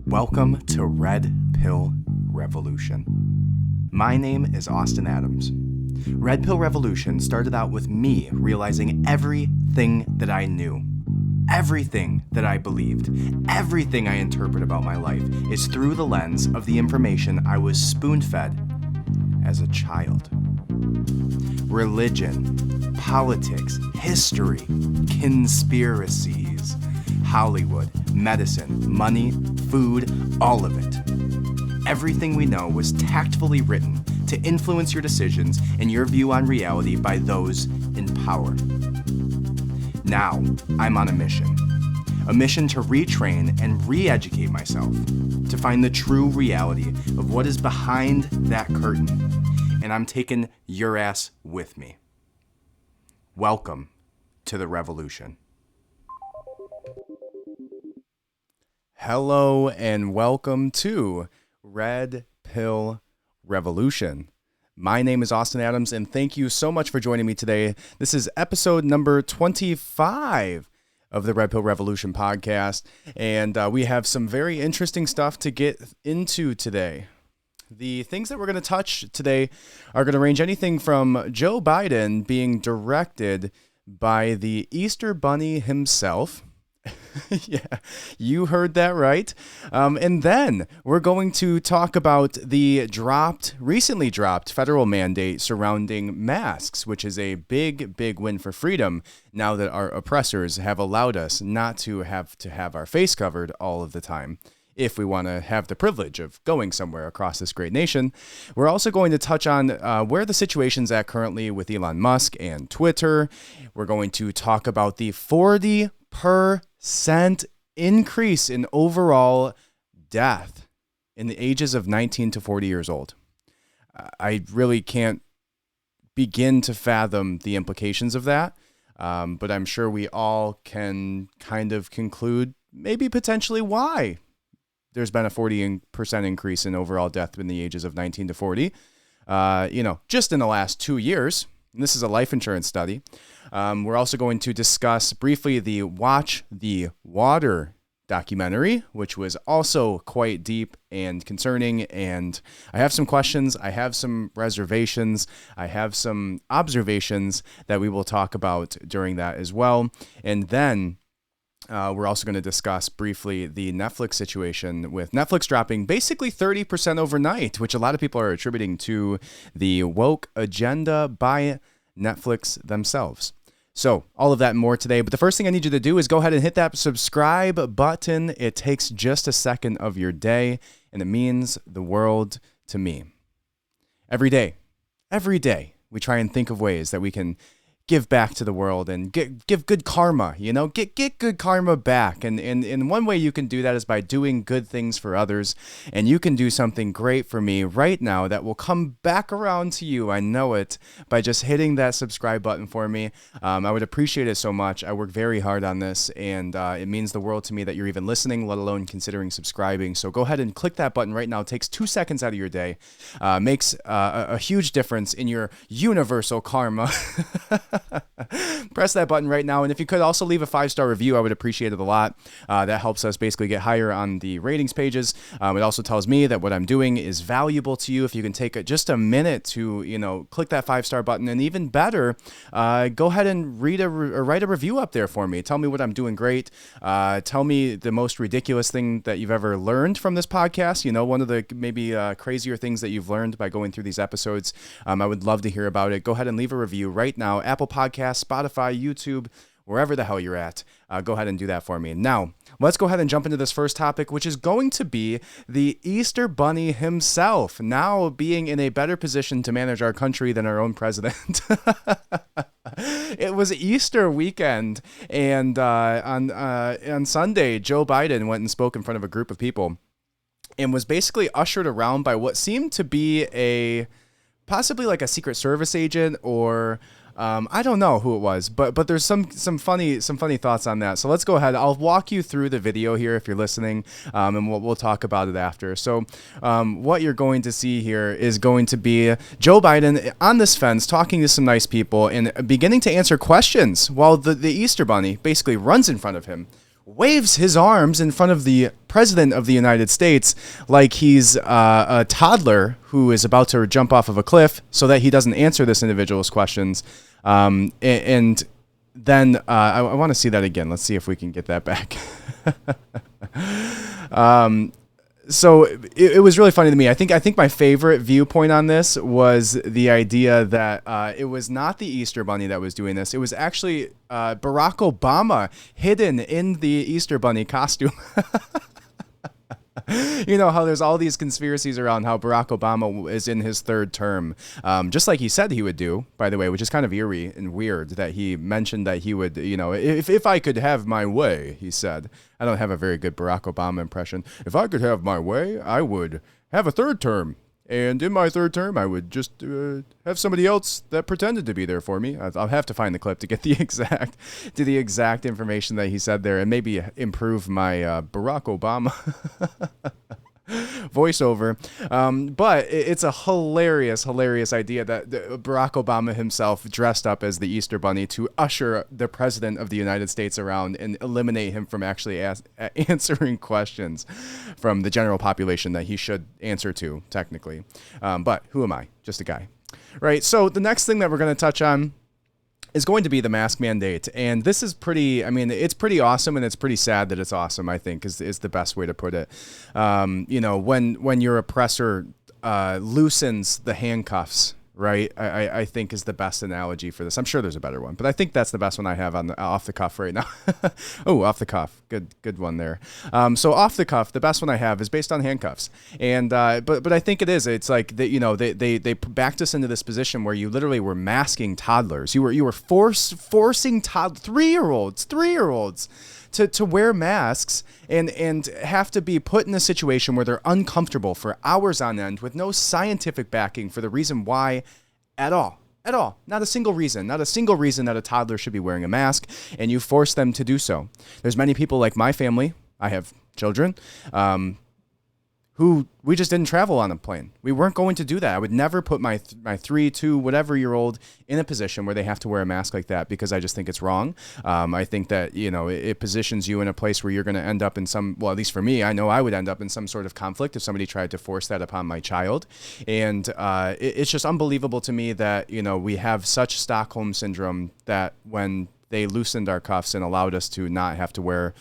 Welcome to Red Pill Revolution. My name is Austin Adams. Red Pill Revolution started out with me realizing everything that I knew, everything that I believed, everything I interpret about my life is through the lens of the information I was spoon-fed as a child. Religion, politics, history, conspiracies, Hollywood, medicine, money, food, all of it. Everything we know was tactfully written to influence your decisions and your view on reality by those in power. Now, I'm on a mission to retrain and re-educate myself, to find the true reality of what is behind that curtain, and I'm taking your ass with me. Welcome to the revolution. Hello and welcome to Red Pill Revolution. My name is Austin Adams, and thank you so much for joining me today. This is episode number 25 of the Red Pill Revolution podcast, and we have some very interesting stuff to get into today. The things that we're going to touch today are going to range anything from Joe Biden being directed by the Easter Bunny himself. Yeah, you heard that right. And then we're going to talk about the recently dropped federal mandate surrounding masks, which is a big win for freedom now that our oppressors have allowed us not to have our face covered all of the time, if we want to have the privilege of going somewhere across this great nation. We're also going to touch on where the situation's at currently with Elon Musk and Twitter. We're going to talk about the 40% increase in overall death in the ages of 19 to 40 years old. I really can't begin to fathom the implications of that, but I'm sure we all can kind of conclude maybe potentially why there's been a 40% increase in overall death in the ages of 19 to 40, just in the last 2 years. And this is a life insurance study. We're also going to discuss briefly the Watch the Water documentary, which was also quite deep and concerning. And I have some questions. I have some reservations. I have some observations that we will talk about during that as well. And then we're also going to discuss briefly the Netflix situation, with Netflix dropping basically 30% overnight, which a lot of people are attributing to the woke agenda by Netflix themselves. So all of that and more today. But the first thing I need you to do is go ahead and hit that subscribe button. It takes just a second of your day, and it means the world to me. Every day, we try and think of ways that we can give back to the world and give good karma, get good karma back. And one way you can do that is by doing good things for others. And you can do something great for me right now that will come back around to you. I know it, by just hitting that subscribe button for me. I would appreciate it so much. I work very hard on this, and it means the world to me that you're even listening, let alone considering subscribing. So go ahead and click that button right now. It takes 2 seconds out of your day, makes a huge difference in your universal karma. Press that button right now. And if you could also leave a 5-star review, I would appreciate it a lot. That helps us basically get higher on the ratings pages. It also tells me that what I'm doing is valuable to you. If you can take just a minute to, click that 5-star button, and even better, go ahead and write a review up there for me. Tell me what I'm doing great. Tell me the most ridiculous thing that you've ever learned from this podcast. One of the maybe crazier things that you've learned by going through these episodes. I would love to hear about it. Go ahead and leave a review right now. Apple Podcasts, Spotify, YouTube, wherever the hell you're at. Go ahead and do that for me. Now, let's go ahead and jump into this first topic, which is going to be the Easter Bunny himself, now being in a better position to manage our country than our own president. It was Easter weekend, and on Sunday, Joe Biden went and spoke in front of a group of people and was basically ushered around by what seemed to be possibly like a Secret Service agent, or I don't know who it was, but there's some funny thoughts on that. So let's go ahead. I'll walk you through the video here if you're listening, and we'll talk about it after. So what you're going to see here is going to be Joe Biden on this fence talking to some nice people and beginning to answer questions while the Easter Bunny basically runs in front of him waves his arms in front of the president of the United States like he's a toddler who is about to jump off of a cliff so that he doesn't answer this individual's questions. And then I want to see that again. Let's see if we can get that back. So it was really funny to me. I think my favorite viewpoint on this was the idea that it was not the Easter Bunny that was doing this. It was actually Barack Obama hidden in the Easter Bunny costume. You know how there's all these conspiracies around how Barack Obama is in his third term, just like he said he would do, by the way, which is kind of eerie and weird that he mentioned that he would, you know, if I could have my way, he said. I don't have a very good Barack Obama impression. If I could have my way, I would have a third term. And in my third term, I would just have somebody else that pretended to be there for me. I'll have to find the clip to get the exact information that he said there, and maybe improve my Barack Obama voiceover. But it's a hilarious idea that Barack Obama himself dressed up as the Easter Bunny to usher the president of the United States around and eliminate him from actually answering questions from the general population that he should answer to, technically. But who am I? Just a guy. Right. So the next thing that we're going to touch on is going to be the mask mandate. And this is pretty, I mean, it's pretty awesome, and it's pretty sad that it's awesome, I think, is the best way to put it. You know, when your oppressor loosens the handcuffs, right, I think is the best analogy for this. I'm sure there's a better one, but I think that's the best one I have on off the cuff right now. Oh, off the cuff. Good one there. So off the cuff, the best one I have is based on handcuffs. And but I think it is. It's like that, you know, they backed us into this position where you literally were masking toddlers. You were forcing 3-year-olds to wear masks and have to be put in a situation where they're uncomfortable for hours on end with no scientific backing for the reason why at all. Not a single reason that a toddler should be wearing a mask, and you force them to do so. There's many people like my family. I have children, who we just didn't travel on a plane. We weren't going to do that. I would never put my 3, 2, whatever year old in a position where they have to wear a mask like that, because I just think it's wrong. I think that, you know, it positions you in a place where you're going to end up in well, at least for me, I know I would end up in some sort of conflict if somebody tried to force that upon my child. And it's just unbelievable to me that, you know, we have such Stockholm syndrome that when they loosened our cuffs and allowed us to not have to wear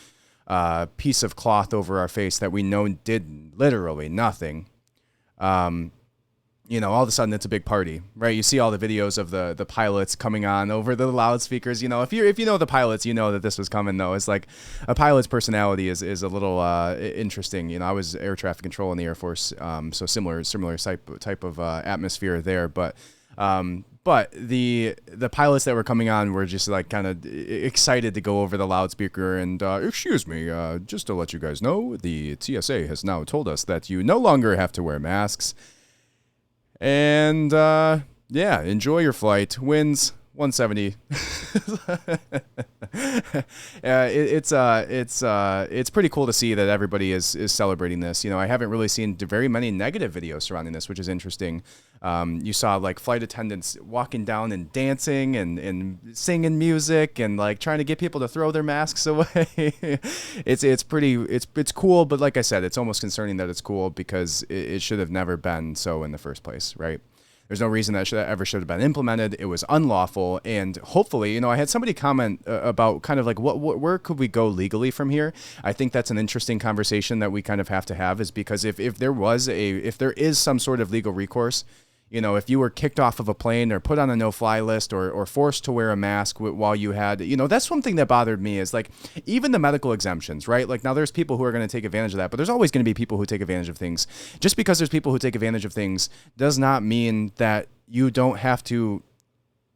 piece of cloth over our face that we know did literally nothing. You know, all of a sudden it's a big party, right? You see all the videos of the pilots coming on over the loudspeakers. You know, if you know the pilots, you know that this was coming, though. It's like a pilot's personality is a little interesting. You know, I was air traffic control in the Air Force, so similar type of atmosphere there, but the pilots that were coming on were just like kind of excited to go over the loudspeaker and, excuse me, just to let you guys know, the TSA has now told us that you no longer have to wear masks. And, yeah, enjoy your flight. Winds 170. It's pretty cool to see that everybody is celebrating this. You know, I haven't really seen very many negative videos surrounding this, which is interesting. You saw like flight attendants walking down and dancing and singing music and like trying to get people to throw their masks away. It's cool, but like I said, it's almost concerning that it's cool because it should have never been so in the first place, right? There's no reason that ever should have been implemented. It was unlawful, and hopefully, you know, I had somebody comment about kind of like where could we go legally from here. I think that's an interesting conversation that we kind of have to have, is because if there is some sort of legal recourse, you know, if you were kicked off of a plane or put on a no-fly list or forced to wear a mask while you had, you know, that's one thing that bothered me is like even the medical exemptions, right? Like now there's people who are going to take advantage of that, but there's always going to be people who take advantage of things. Just because there's people who take advantage of things does not mean that you don't have to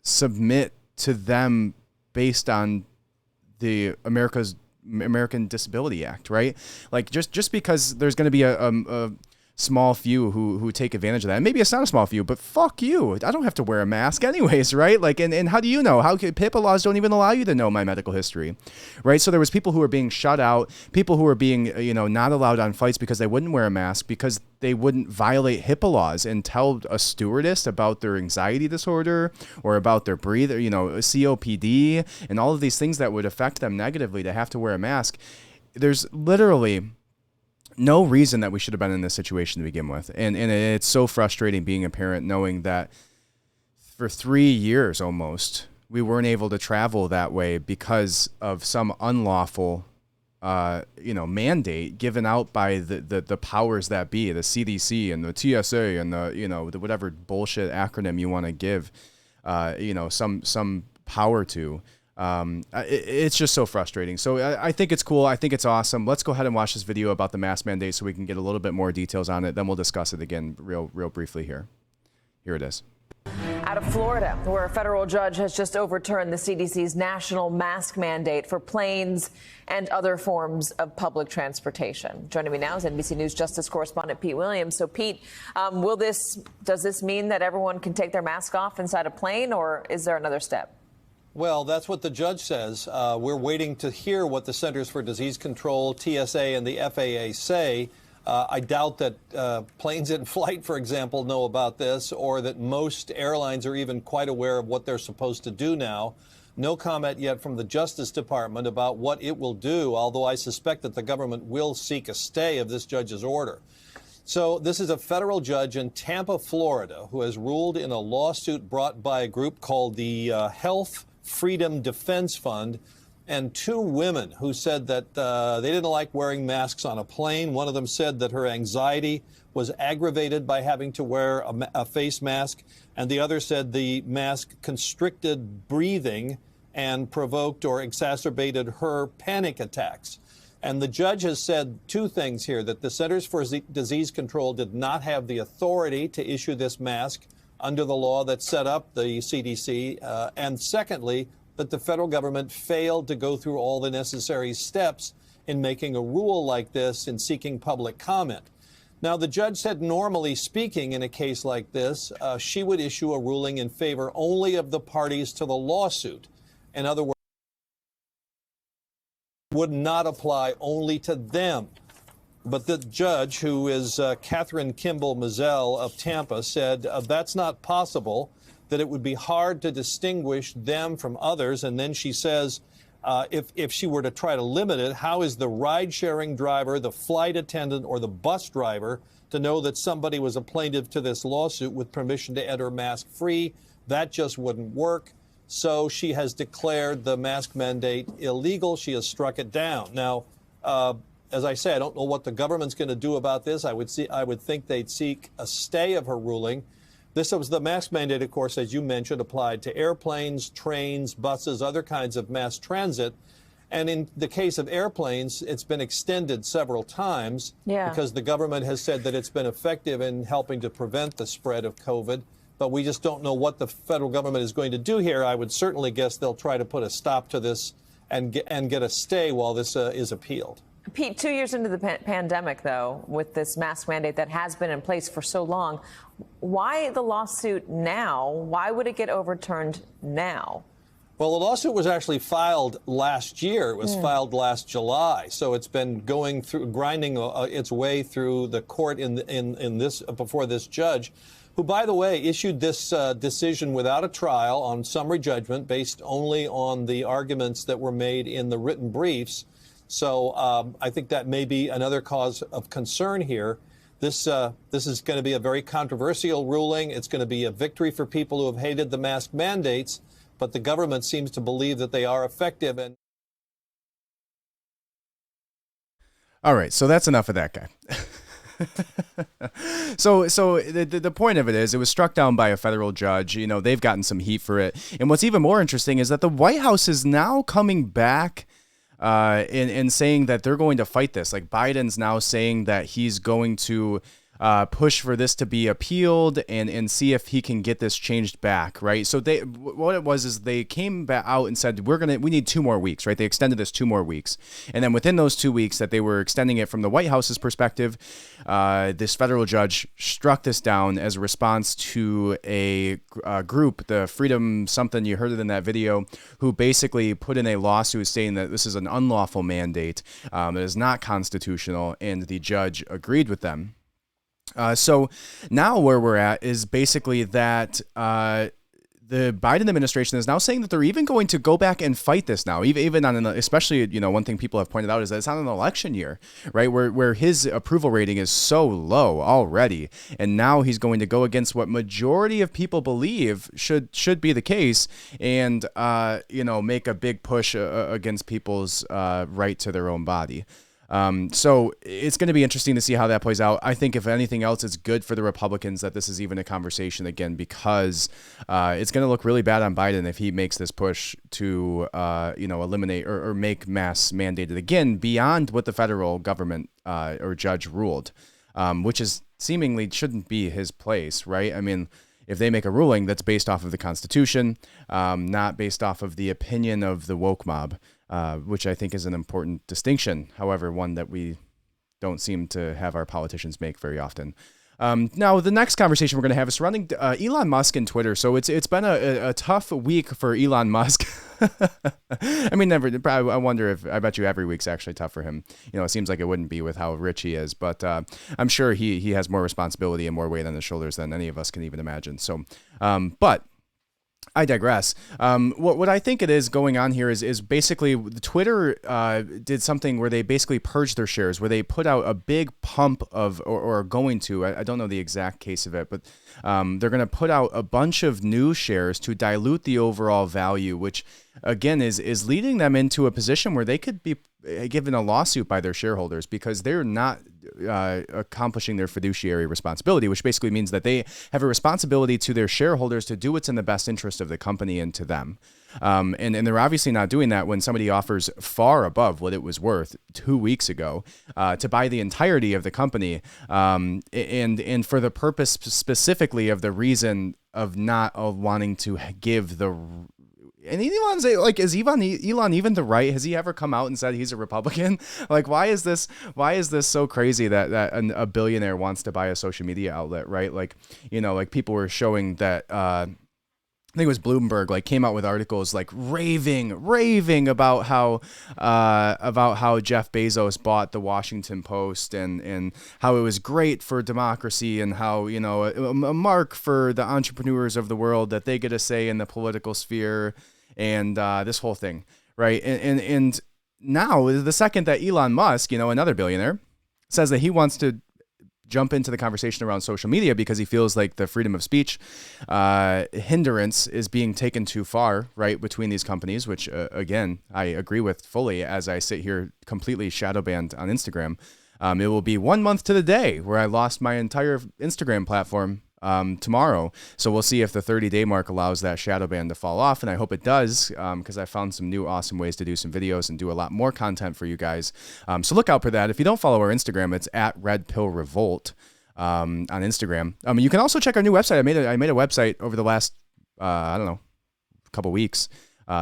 submit to them based on the American Disability Act, right? Like just because there's going to be small few who take advantage of that. And maybe it's not a small few, but fuck you. I don't have to wear a mask anyways, right? Like, and how do you know? How could HIPAA laws don't even allow you to know my medical history, right? So there was people who were being shut out, people who were being, not allowed on flights because they wouldn't wear a mask, because they wouldn't violate HIPAA laws and tell a stewardess about their anxiety disorder or about their COPD and all of these things that would affect them negatively to have to wear a mask. There's literally no reason that we should have been in this situation to begin with. And it's so frustrating being a parent knowing that for 3 years almost, we weren't able to travel that way because of some unlawful, mandate given out by the powers that be, the CDC and the TSA and the whatever bullshit acronym you want to give, some power to. It's just so frustrating. So I think it's cool. I think it's awesome. Let's go ahead and watch this video about the mask mandate so we can get a little bit more details on it. Then we'll discuss it again real briefly here. Here it is. Out of Florida, where a federal judge has just overturned the CDC's national mask mandate for planes and other forms of public transportation. Joining me now is NBC News Justice correspondent Pete Williams. So, Pete, does this mean that everyone can take their mask off inside a plane, or is there another step? Well, that's what the judge says. We're waiting to hear what the Centers for Disease Control, TSA, and the FAA say. I doubt that planes in flight, for example, know about this, or that most airlines are even quite aware of what they're supposed to do now. No comment yet from the Justice Department about what it will do, although I suspect that the government will seek a stay of this judge's order. So this is a federal judge in Tampa, Florida, who has ruled in a lawsuit brought by a group called the Health Freedom Defense Fund, and two women who said that they didn't like wearing masks on a plane. One of them said that her anxiety was aggravated by having to wear a face mask, and the other said the mask constricted breathing and provoked or exacerbated her panic attacks. And the judge has said two things here: that the Centers for Disease Control did not have the authority to issue this mask under the law that set up the CDC, and secondly, that the federal government failed to go through all the necessary steps in making a rule like this and seeking public comment. Now, the judge said, normally speaking, in a case like this, she would issue a ruling in favor only of the parties to the lawsuit. In other words, would not apply only to them. But the judge, who is Catherine Kimball Mazzell of Tampa, said that's not possible, that it would be hard to distinguish them from others. And then she says, if she were to try to limit it, how is the ride-sharing driver, the flight attendant, or the bus driver to know that somebody was a plaintiff to this lawsuit with permission to enter mask-free? That just wouldn't work. So she has declared the mask mandate illegal. She has struck it down. Now, as I say, I don't know what the government's going to do about this. I would think they'd seek a stay of her ruling. This was the mask mandate, of course, as you mentioned, applied to airplanes, trains, buses, other kinds of mass transit. And in the case of airplanes, it's been extended several times because the government has said that it's been effective in helping to prevent the spread of COVID. But we just don't know what the federal government is going to do here. I would certainly guess they'll try to put a stop to this and get a stay while this is appealed. Pete, 2 years into the pandemic, though, with this mask mandate that has been in place for so long, why the lawsuit now? Why would it get overturned now? Well, the lawsuit was actually filed last year. It was filed last July. So it's been going through, grinding its way through the court before this judge, who, by the way, issued this decision without a trial on summary judgment based only on the arguments that were made in the written briefs. So I think that may be another cause of concern here. This is going to be a very controversial ruling. It's going to be a victory for people who have hated the mask mandates, but the government seems to believe that they are effective. And all right, so that's enough of that guy. So the point of it is, it was struck down by a federal judge. They've gotten some heat for it. And what's even more interesting is that the White House is now coming back in saying that they're going to fight this. Like, Biden's now saying that he's going to push for this to be appealed and see if he can get this changed back, right? So what it was is they came back out and said, we need 2 more weeks, right? They extended this 2 more weeks. And then within those 2 weeks that they were extending it from the White House's perspective, this federal judge struck this down as a response to a group, the Freedom something, you heard it in that video, who basically put in a lawsuit saying that this is an unlawful mandate, it is not constitutional, and the judge agreed with them. So now where we're at is basically that the Biden administration is now saying that they're even going to go back and fight this now, even on especially, one thing people have pointed out is that it's on an election year, right? Where his approval rating is so low already. And now he's going to go against what majority of people believe should be the case and, make a big push against people's right to their own body. So it's going to be interesting to see how that plays out. I think if anything else, it's good for the Republicans that this is even a conversation again, because it's going to look really bad on Biden if he makes this push to, eliminate or make mass mandated again beyond what the federal government or judge ruled, which is seemingly shouldn't be his place, right? I mean, if they make a ruling that's based off of the Constitution, not based off of the opinion of the woke mob, which I think is an important distinction. However, one that we don't seem to have our politicians make very often. Now, the next conversation we're going to have is surrounding Elon Musk and Twitter. So it's been a tough week for Elon Musk. I mean, I wonder I bet you every week's actually tough for him. It seems like it wouldn't be with how rich he is, but I'm sure he has more responsibility and more weight on his shoulders than any of us can even imagine. So, but I digress. What I think it is going on here is basically Twitter did something where they basically purged their shares, where they put out a big pump of, or are going to, I don't know the exact case of it, but they're going to put out a bunch of new shares to dilute the overall value, which again is leading them into a position where they could be given a lawsuit by their shareholders because they're not accomplishing their fiduciary responsibility, which basically means that they have a responsibility to their shareholders to do what's in the best interest of the company and to them. And they're obviously not doing that when somebody offers far above what it was worth 2 weeks ago to buy the entirety of the company, and for the purpose specifically of the reason of not wanting to give the. And Elon's like, is Elon even the right? Has he ever come out and said he's a Republican? Like, why is this so crazy that a billionaire wants to buy a social media outlet, right? Like, like people were showing that, I think it was Bloomberg, came out with articles raving about how Jeff Bezos bought the Washington Post and how it was great for democracy and how, a mark for the entrepreneurs of the world that they get a say in the political sphere and this whole thing, right? And now the second that Elon Musk, another billionaire, says that he wants to jump into the conversation around social media because he feels like the freedom of speech hindrance is being taken too far, right, between these companies, which, again, I agree with fully as I sit here completely shadow banned on Instagram. It will be 1 month to the day where I lost my entire Instagram platform tomorrow. So we'll see if the 30-day mark allows that shadow ban to fall off. And I hope it does, because I found some new awesome ways to do some videos and do a lot more content for you guys. So look out for that. If you don't follow our Instagram, it's at Red Pill Revolt on Instagram. You can also check our new website. I made a website over the last, couple weeks,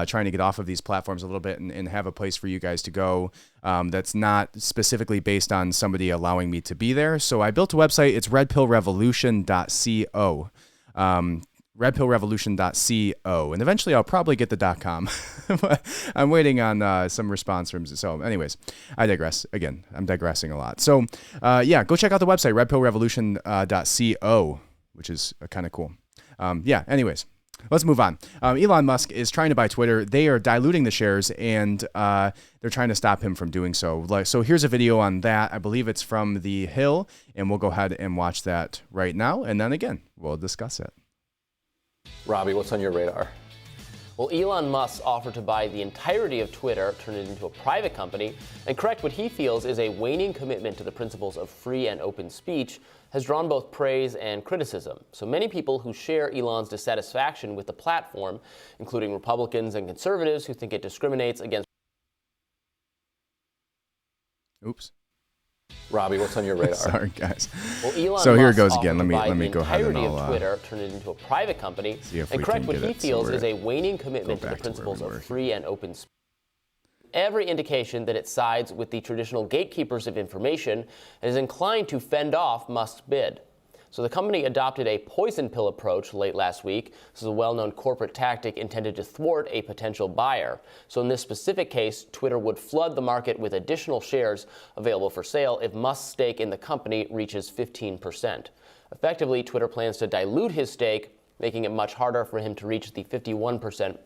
trying to get off of these platforms a little bit and have a place for you guys to go that's not specifically based on somebody allowing me to be there. So I built a website. It's redpillrevolution.co. redpillrevolution.co. And eventually I'll probably get the .com. But I'm waiting on some response from. So anyways, I digress. Again, I'm digressing a lot. So go check out the website, redpillrevolution.co, which is kind of cool. Anyways. Let's move on. Elon Musk is trying to buy Twitter. They are diluting the shares, and they're trying to stop him from doing so. So here's a video on that. I believe it's from The Hill, and we'll go ahead and watch that right now. And then again, we'll discuss it. Robbie, what's on your radar? Well, Elon Musk's offer to buy the entirety of Twitter, turn it into a private company, and correct what he feels is a waning commitment to the principles of free and open speech has drawn both praise and criticism. So many people who share Elon's dissatisfaction with the platform, including Republicans and conservatives who think it discriminates against. Oops. Robbie, what's on your radar? Sorry, guys. Well, Elon So here it Musk goes offered again. to Let buy me the go ahead and entirety I'll of Twitter, turn it into a private company, if and we correct can what get he it. So feels we're- is a waning commitment to the back to where we principles were of free and open speech. Every indication that it sides with the traditional gatekeepers of information and is inclined to fend off Musk's bid. So the company adopted a poison pill approach late last week. This is a well-known corporate tactic intended to thwart a potential buyer. So in this specific case, Twitter would flood the market with additional shares available for sale if Musk's stake in the company reaches 15%. Effectively, Twitter plans to dilute his stake, making it much harder for him to reach the 51%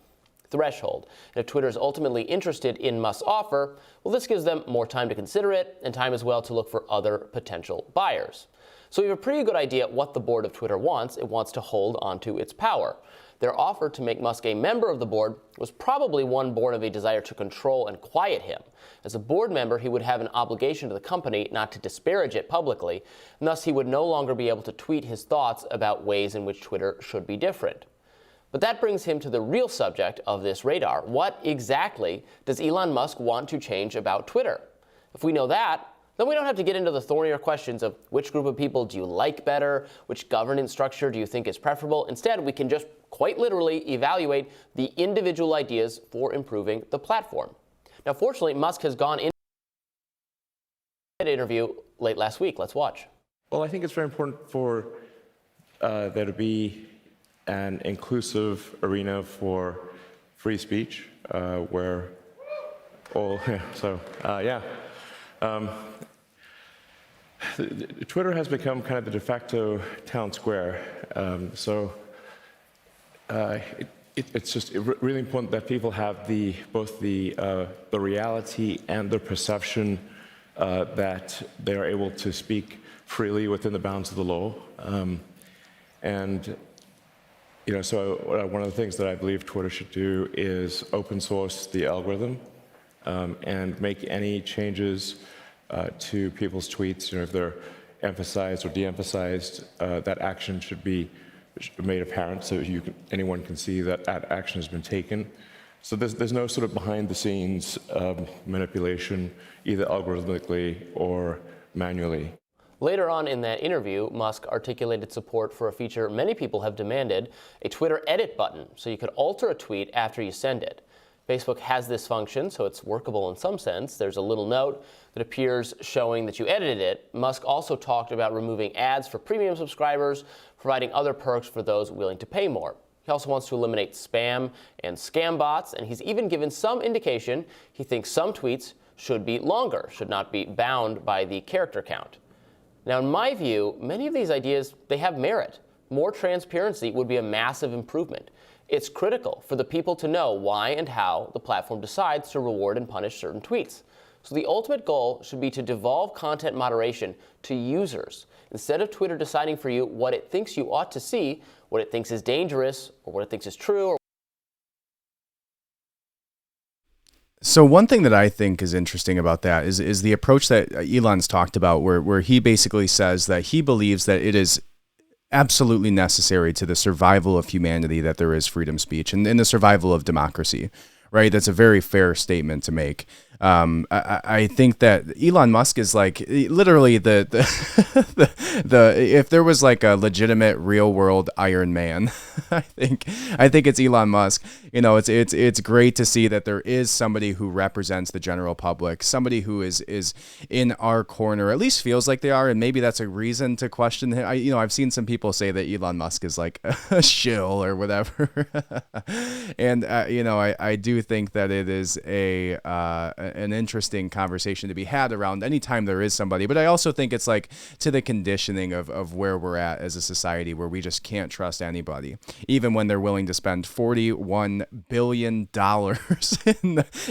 threshold. And if Twitter is ultimately interested in Musk's offer, well, this gives them more time to consider it and time as well to look for other potential buyers. So we have a pretty good idea what the board of Twitter wants. It wants to hold onto its power. Their offer to make Musk a member of the board was probably one born of a desire to control and quiet him. As a board member, he would have an obligation to the company not to disparage it publicly, and thus he would no longer be able to tweet his thoughts about ways in which Twitter should be different. But that brings him to the real subject of this radar. What exactly does Elon Musk want to change about Twitter? If we know that, then we don't have to get into the thornier questions of which group of people do you like better, which governance structure do you think is preferable. Instead, we can just quite literally evaluate the individual ideas for improving the platform. Now, fortunately, Musk has gone in an interview late last week. Let's watch. Well, I think it's very important for there to be an inclusive arena for free speech where all, Twitter has become kind of the de facto town square. It's just really important that people have both the reality and the perception that they are able to speak freely within the bounds of the law. So one of the things that I believe Twitter should do is open source the algorithm and make any changes to people's tweets. If they're emphasized or de-emphasized, that action should be made apparent so anyone can see that action has been taken. So there's no sort of behind-the-scenes manipulation, either algorithmically or manually. Later on in that interview, Musk articulated support for a feature many people have demanded, a Twitter edit button, so you could alter a tweet after you send it. Facebook has this function, so it's workable in some sense. There's a little note that appears showing that you edited it. Musk also talked about removing ads for premium subscribers, providing other perks for those willing to pay more. He also wants to eliminate spam and scam bots, and he's even given some indication he thinks some tweets should be longer, should not be bound by the character count. Now, in my view, many of these ideas, they have merit. More transparency would be a massive improvement. It's critical for the people to know why and how the platform decides to reward and punish certain tweets. So the ultimate goal should be to devolve content moderation to users, instead of Twitter deciding for you what it thinks you ought to see, what it thinks is dangerous, or what it thinks is true. So one thing that I think is interesting about that is the approach that Elon's talked about, where he basically says that he believes that it is absolutely necessary to the survival of humanity that there is freedom of speech and the survival of democracy, right? That's a very fair statement to make. I think that Elon Musk is like literally the if there was like a legitimate real world Iron Man, I think it's Elon Musk. It's great to see that there is somebody who represents the general public, somebody who is in our corner, at least feels like they are, and maybe that's a reason to question him. I've seen some people say that Elon Musk is like a shill or whatever, and I do think that it is an interesting conversation to be had around anytime there is somebody. But I also think it's like to the conditioning of where we're at as a society, where we just can't trust anybody, even when they're willing to spend $41 billion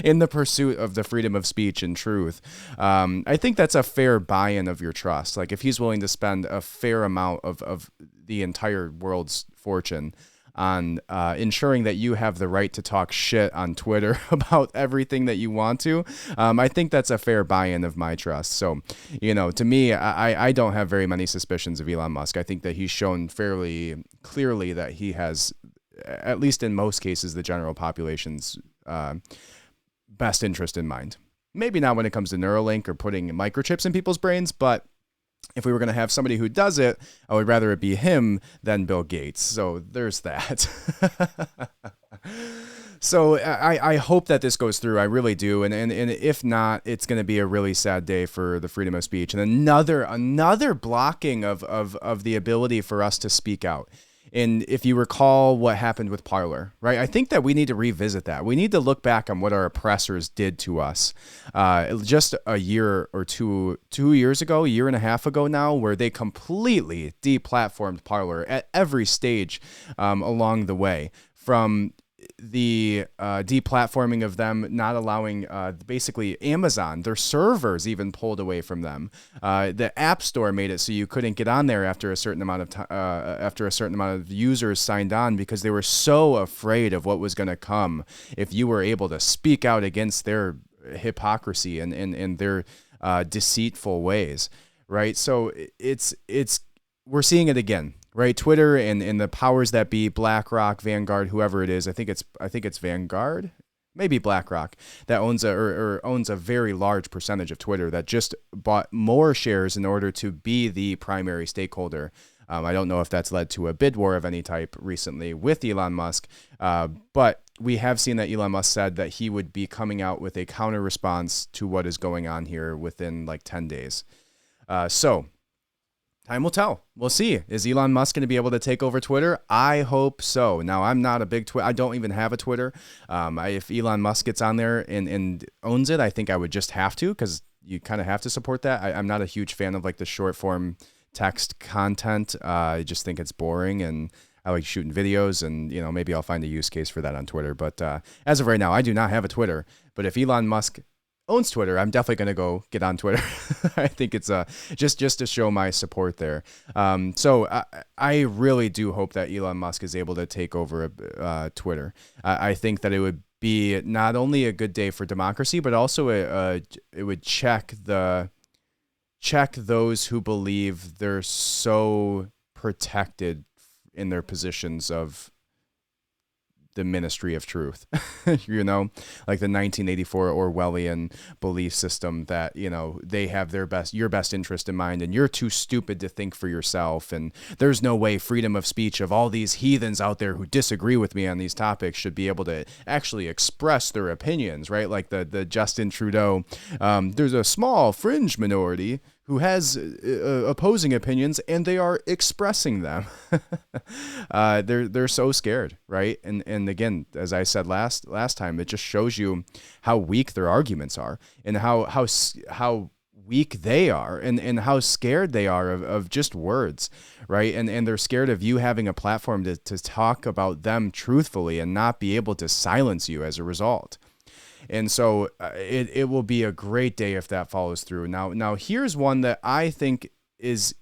in the pursuit of the freedom of speech and truth. I think that's a fair buy-in of your trust. Like if he's willing to spend a fair amount of the entire world's fortune on ensuring that you have the right to talk shit on Twitter about everything that you want to, I think that's a fair buy-in of my trust. So, to me, I don't have very many suspicions of Elon Musk. I think that he's shown fairly clearly that he has, at least in most cases, the general population's best interest in mind. Maybe not when it comes to Neuralink or putting microchips in people's brains, but if we were going to have somebody who does it, I would rather it be him than Bill Gates. So there's that. So I hope that this goes through. I really do. And if not, it's going to be a really sad day for the freedom of speech and another blocking of the ability for us to speak out. And if you recall what happened with Parler, right? I think that we need to revisit that. We need to look back on what our oppressors did to us just a year or 2 years ago, a year and a half ago now, where they completely deplatformed Parler at every stage along the way, from the deplatforming of them, not allowing basically Amazon, their servers even pulled away from them. The App Store made it so you couldn't get on there after a certain amount of after a certain amount of users signed on, because they were so afraid of what was going to come if you were able to speak out against their hypocrisy and their deceitful ways, right? So we're seeing it again. Right, Twitter and the powers that be, BlackRock, Vanguard, whoever it is, I think it's Vanguard, maybe BlackRock, that owns a very large percentage of Twitter, that just bought more shares in order to be the primary stakeholder. I don't know if that's led to a bid war of any type recently with Elon Musk, but we have seen that Elon Musk said that he would be coming out with a counter response to what is going on here within like 10 days. So time will tell. We'll see. Is Elon Musk going to be able to take over Twitter? I hope so. Now, I'm not a big Twitter. I don't even have a Twitter. If Elon Musk gets on there and owns it, I think I would just have to, because you kind of have to support that. I'm not a huge fan of like the short form text content. I just think it's boring, and I like shooting videos, and maybe I'll find a use case for that on Twitter. But as of right now, I do not have a Twitter. But if Elon Musk owns Twitter, I'm definitely going to go get on Twitter. I think it's just to show my support there. So I really do hope that Elon Musk is able to take over Twitter. I think that it would be not only a good day for democracy, but also it would check those who believe they're so protected in their positions of the ministry of truth, like the 1984 Orwellian belief system that, they have your best interest in mind, and you're too stupid to think for yourself. And there's no way freedom of speech of all these heathens out there who disagree with me on these topics should be able to actually express their opinions, right? Like the Justin Trudeau, there's a small fringe minority who has opposing opinions, and they are expressing them. They're so scared, right? And again, as I said last time, it just shows you how weak their arguments are, and how weak they are, and how scared they are of just words, right? And they're scared of you having a platform to talk about them truthfully and not be able to silence you as a result. And so it will be a great day if that follows through. Now here's one that I think is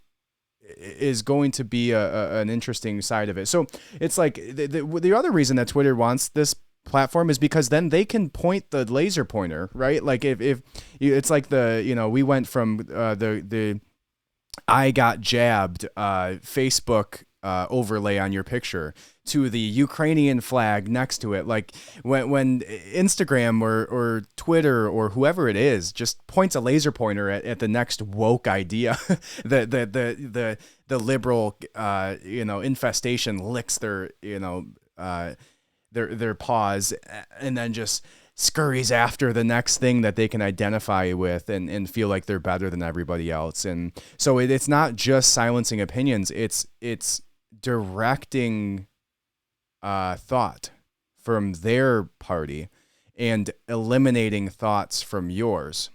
going to be an interesting side of it. So it's like the other reason that Twitter wants this platform is because then they can point the laser pointer, right? Like if it's like we went from the I got jabbed Facebook overlay on your picture to the Ukrainian flag next to it. Like when Instagram or Twitter or whoever it is just points a laser pointer at the next woke idea, the liberal infestation licks their paws and then just scurries after the next thing that they can identify with and feel like they're better than everybody else. And so it's not just silencing opinions, it's directing thought from their party and eliminating thoughts from yours,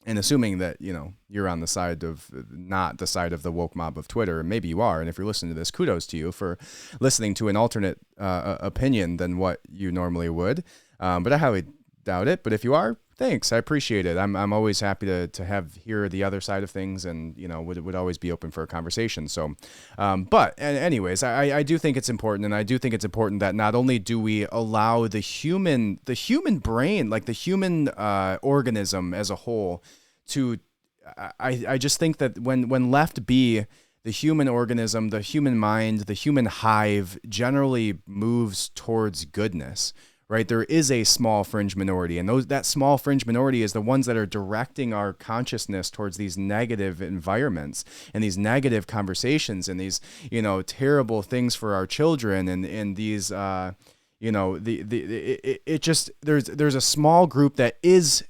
and assuming that you're on the side of not the side of the woke mob of Twitter. And maybe you are, and if you're listening to this, kudos to you for listening to an alternate opinion than what you normally would, but I highly doubt it. But if you are, thanks, I appreciate it. I'm always happy to hear the other side of things, and would always be open for a conversation. So but anyways, I do think it's important, and I do think it's important that not only do we allow the human brain, like the human organism as a whole, to I just think that when left be, the human organism, the human mind, the human hive generally moves towards goodness, right? There is a small fringe minority, and that small fringe minority is the ones that are directing our consciousness towards these negative environments and these negative conversations and these, terrible things for our children and these, there's a small group that is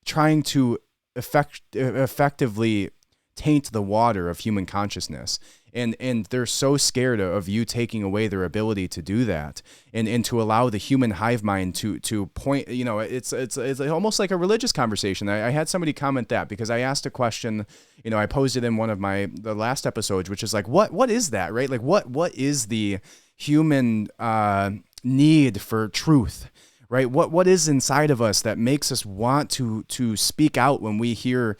trying to effectively taint the water of human consciousness. And they're so scared of you taking away their ability to do that and to allow the human hive mind to point, it's almost like a religious conversation. I had somebody comment that because I asked a question, I posed it in one of the last episodes, which is like, what is that, right? Like what is the human need for truth, right? What is inside of us that makes us want to speak out when we hear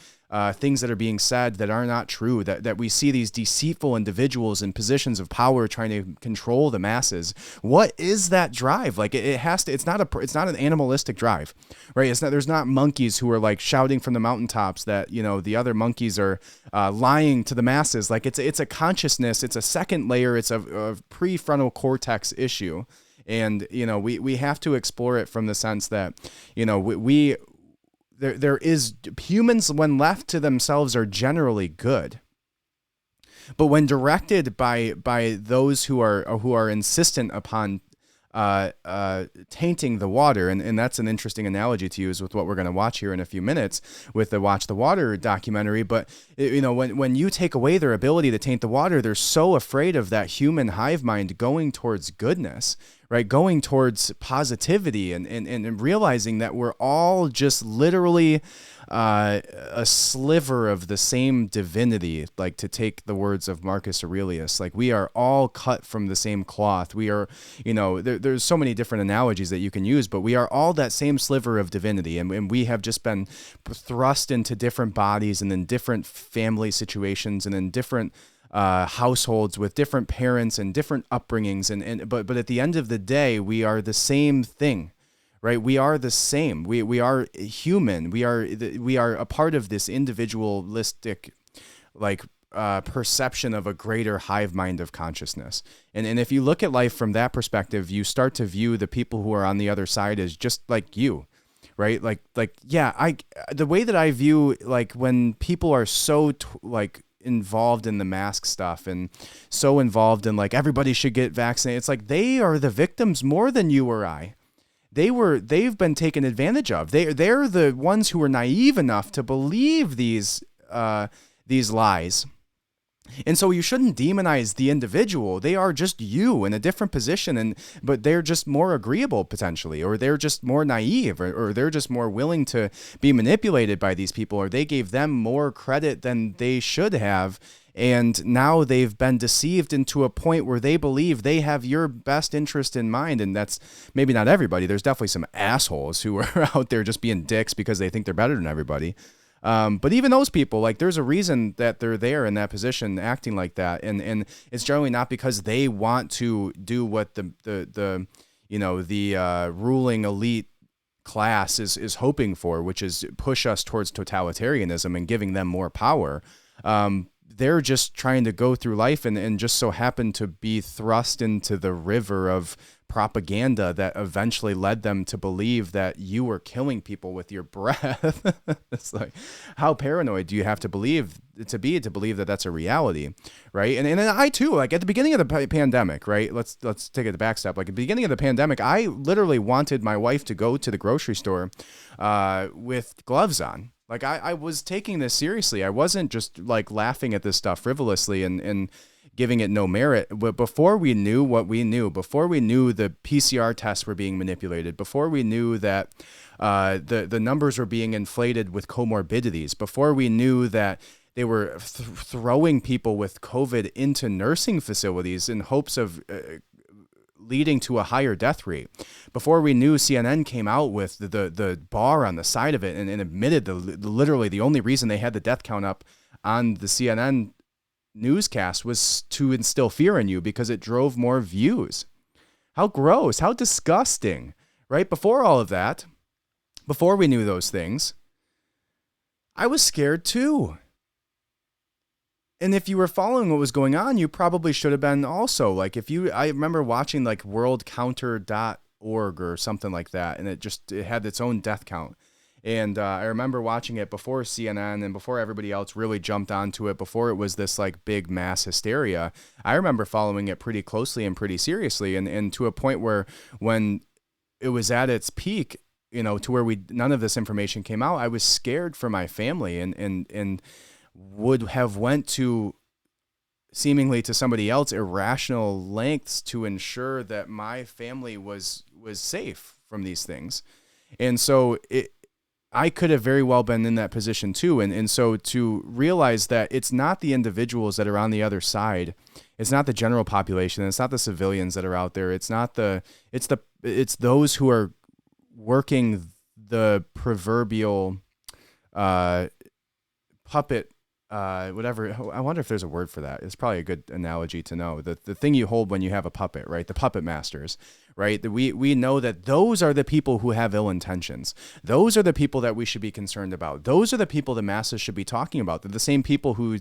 things that are being said that are not true, that we see these deceitful individuals in positions of power trying to control the masses? What is that drive? Like it's not an animalistic drive, right? There's not monkeys who are like shouting from the mountaintops that, the other monkeys are lying to the masses. Like it's a consciousness. It's a second layer. It's a prefrontal cortex issue. And, we have to explore it from the sense that, there is humans when left to themselves are generally good, but when directed by those who are insistent upon tainting the water, and that's an interesting analogy to use with what we're going to watch here in a few minutes with the Watch the Water documentary. But when you take away their ability to taint the water, they're so afraid of that human hive mind going towards goodness, right? Going towards positivity and realizing that we're all just literally a sliver of the same divinity, like to take the words of Marcus Aurelius. Like we are all cut from the same cloth. We are, there's so many different analogies that you can use, but we are all that same sliver of divinity. And we have just been thrust into different bodies and in different family situations and in different households with different parents and different upbringings. But at the end of the day, we are the same thing, right? We are the same. We are human. We are a part of this individualistic, perception of a greater hive mind of consciousness. And if you look at life from that perspective, you start to view the people who are on the other side as just like you, right? The way that I view, like when people are so involved in the mask stuff and so involved in like everybody should get vaccinated, it's like they are the victims more than you or I. They've been taken advantage of. They're the ones who are naive enough to believe these lies. And so you shouldn't demonize the individual. They are just you in a different position, but they're just more agreeable potentially, or they're just more naive, or they're just more willing to be manipulated by these people, or they gave them more credit than they should have. And now they've been deceived into a point where they believe they have your best interest in mind. And that's maybe not everybody. There's definitely some assholes who are out there just being dicks because they think they're better than everybody. But even those people, like there's a reason that they're there in that position acting like that. And it's generally not because they want to do what the ruling elite class is hoping for, which is push us towards totalitarianism and giving them more power. They're just trying to go through life and just so happen to be thrust into the river of propaganda that eventually led them to believe that you were killing people with your breath. It's like, how paranoid do you have to believe that that's a reality, right? And then I too, like at the beginning of the pandemic, right? Let's take it the back step. Like at the beginning of the pandemic, I literally wanted my wife to go to the grocery store with gloves on. Like I was taking this seriously. I wasn't just like laughing at this stuff frivolously and giving it no merit. But before we knew what we knew, before we knew the PCR tests were being manipulated, before we knew that the numbers were being inflated with comorbidities, before we knew that they were throwing people with COVID into nursing facilities in hopes of leading to a higher death rate, before we knew CNN came out with the bar on the side of it and admitted literally the only reason they had the death count up on the CNN newscast was to instill fear in you because it drove more views. How gross, how disgusting, right? Before all of that, before we knew those things, I was scared too. And if you were following what was going on, you probably should have been also. Like I remember watching like worldcounter.org org or something like that. And it had its own death count. And I remember watching it before CNN and before everybody else really jumped onto it, before it was this like big mass hysteria. I remember following it pretty closely and pretty seriously, and to a point where when it was at its peak, to where none of this information came out, I was scared for my family and would have went to seemingly to somebody else irrational lengths to ensure that my family was safe from these things. And so I could have very well been in that position too. And so to realize that it's not the individuals that are on the other side, it's not the general population, it's not the civilians that are out there. It's those who are working the proverbial puppet, whatever. I wonder if there's a word for that. It's probably a good analogy to know. The thing you hold when you have a puppet, right? The puppet masters, right? We know that those are the people who have ill intentions. Those are the people that we should be concerned about. Those are the people the masses should be talking about. They're the same people who,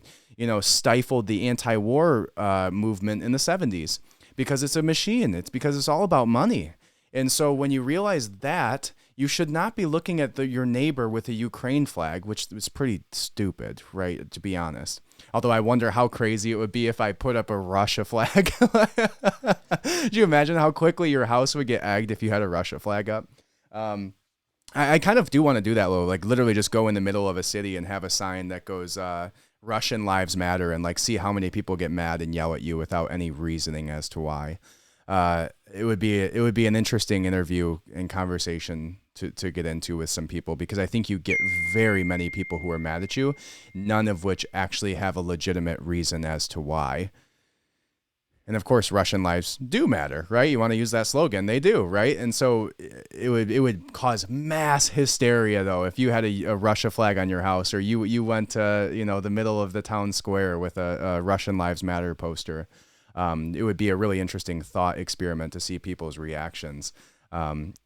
stifled the anti-war movement in the 70s because it's a machine. It's because it's all about money. And so when you realize that, you should not be looking at your neighbor with a Ukraine flag, which was pretty stupid, right, to be honest. Although I wonder how crazy it would be if I put up a Russia flag. Do you imagine how quickly your house would get egged if you had a Russia flag up? I kind of do want to do that, though. Like literally just go in the middle of a city and have a sign that goes Russian Lives Matter and like see how many people get mad and yell at you without any reasoning as to why. It would be an interesting interview and conversation to get into with some people, because I think you get very many people who are mad at you, none of which actually have a legitimate reason as to why. And of course, Russian lives do matter, right? You want to use that slogan, they do, right? And so it would cause mass hysteria, though, if you had a Russia flag on your house, or you went to the middle of the town square with a Russian Lives Matter poster. It would be a really interesting thought experiment to see people's reactions.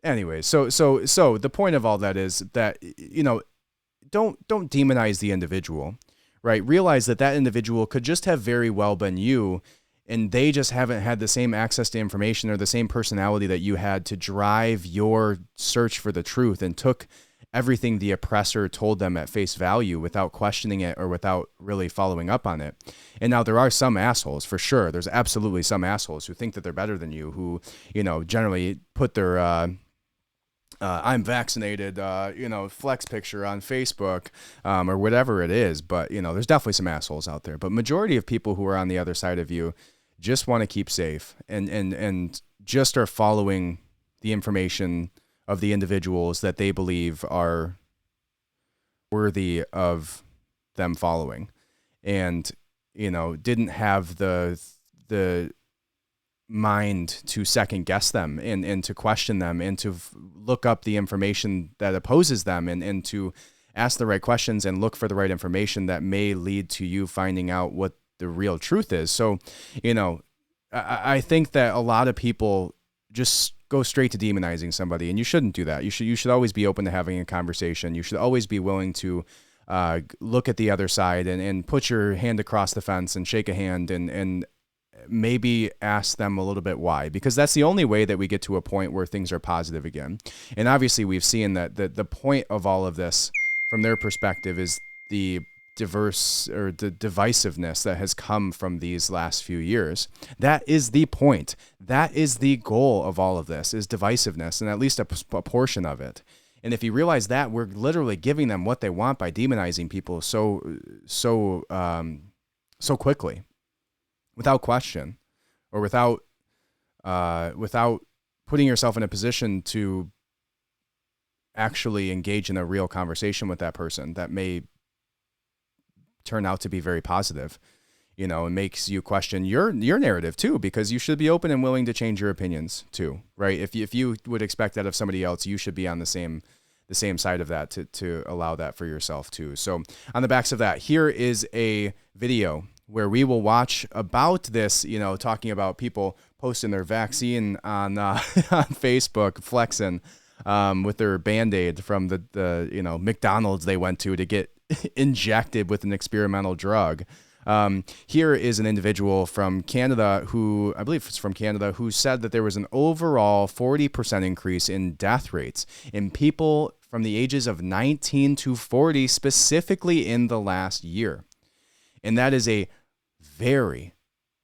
Anyway, so the point of all that is that, don't demonize the individual, right? Realize that individual could just have very well been you, and they just haven't had the same access to information or the same personality that you had to drive your search for the truth, and took everything the oppressor told them at face value without questioning it or without really following up on it. And now there are some assholes, for sure. There's absolutely some assholes who think that they're better than you, who, generally put their I'm vaccinated, flex picture on Facebook or whatever it is. But, there's definitely some assholes out there. But majority of people who are on the other side of you just want to keep safe and just are following the information of the individuals that they believe are worthy of them following, and didn't have the mind to second guess them and to question them and to look up the information that opposes them and to ask the right questions and look for the right information that may lead to you finding out what the real truth is. So, I think that a lot of people just go straight to demonizing somebody, and you shouldn't do that. You should always be open to having a conversation. You should always be willing to look at the other side and put your hand across the fence and shake a hand and maybe ask them a little bit why, because that's the only way that we get to a point where things are positive again. And obviously we've seen that the point of all of this from their perspective is the divisiveness that has come from these last few years. That is the point. That is the goal of all of this, is divisiveness, and at least a portion of it. And if you realize that, we're literally giving them what they want by demonizing people so quickly, without question, or without putting yourself in a position to actually engage in a real conversation with that person that may turn out to be very positive, and makes you question your narrative too, because you should be open and willing to change your opinions too, right? If you would expect that of somebody else, you should be on the same side of that to allow that for yourself too. So on the backs of that, here is a video where we will watch about this, talking about people posting their vaccine on on Facebook, flexing with their Band-Aid from the McDonald's they went to get injected with an experimental drug. Here is an individual from Canada who, I believe it's from Canada, who said that there was an overall 40% increase in death rates in people from the ages of 19 to 40, specifically in the last year. And that is a very,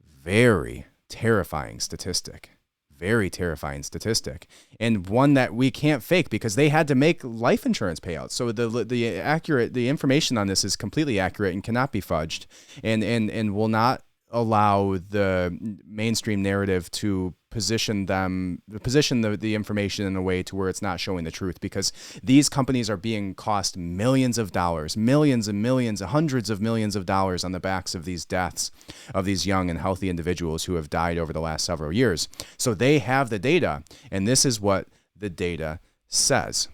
very terrifying statistic. Very terrifying statistic, and one that we can't fake because they had to make life insurance payouts. So the information on this is completely accurate and cannot be fudged, and will not allow the mainstream narrative to position the information in a way to where it's not showing the truth, because these companies are being cost millions of dollars, millions and millions, hundreds of millions of dollars on the backs of these deaths of these young and healthy individuals who have died over the last several years. So they have the data, and this is what the data says.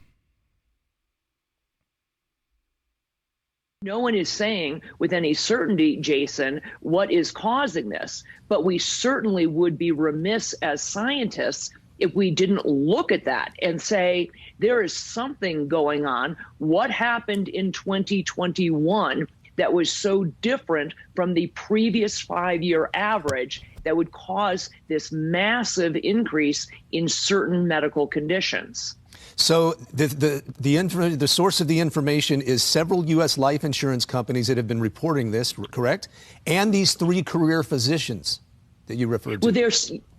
No one is saying with any certainty, Jason, what is causing this, but we certainly would be remiss as scientists if we didn't look at that and say there is something going on. What happened in 2021 that was so different from the previous 5-year average that would cause this massive increase in certain medical conditions? So the source of the information is several U.S. life insurance companies that have been reporting this, correct? And these 3 career physicians that you referred to. Well,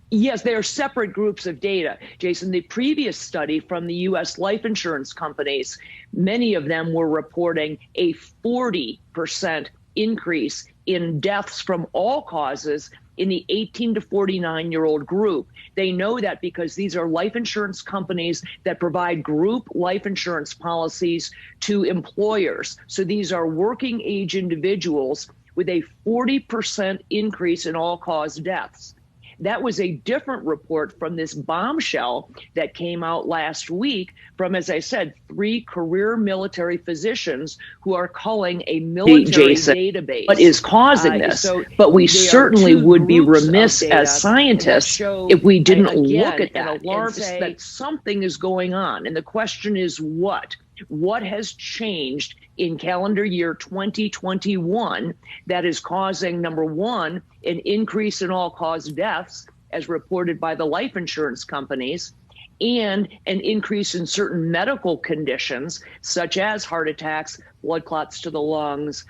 yes, they are separate groups of data, Jason. The previous study from the U.S. life insurance companies, many of them were reporting a 40% increase in deaths from all causes in the 18 to 49-year-old group. They know that because these are life insurance companies that provide group life insurance policies to employers. So these are working age individuals with a 40% increase in all-cause deaths. That was a different report from this bombshell that came out last week from, as I said, 3 career military physicians who are culling a military database. What is causing this? But we certainly would be remiss as scientists if we didn't look at that and say that something is going on. And the question is what? What has changed in calendar year 2021 that is causing, number one, an increase in all-cause deaths, as reported by the life insurance companies, and an increase in certain medical conditions, such as heart attacks, blood clots to the lungs,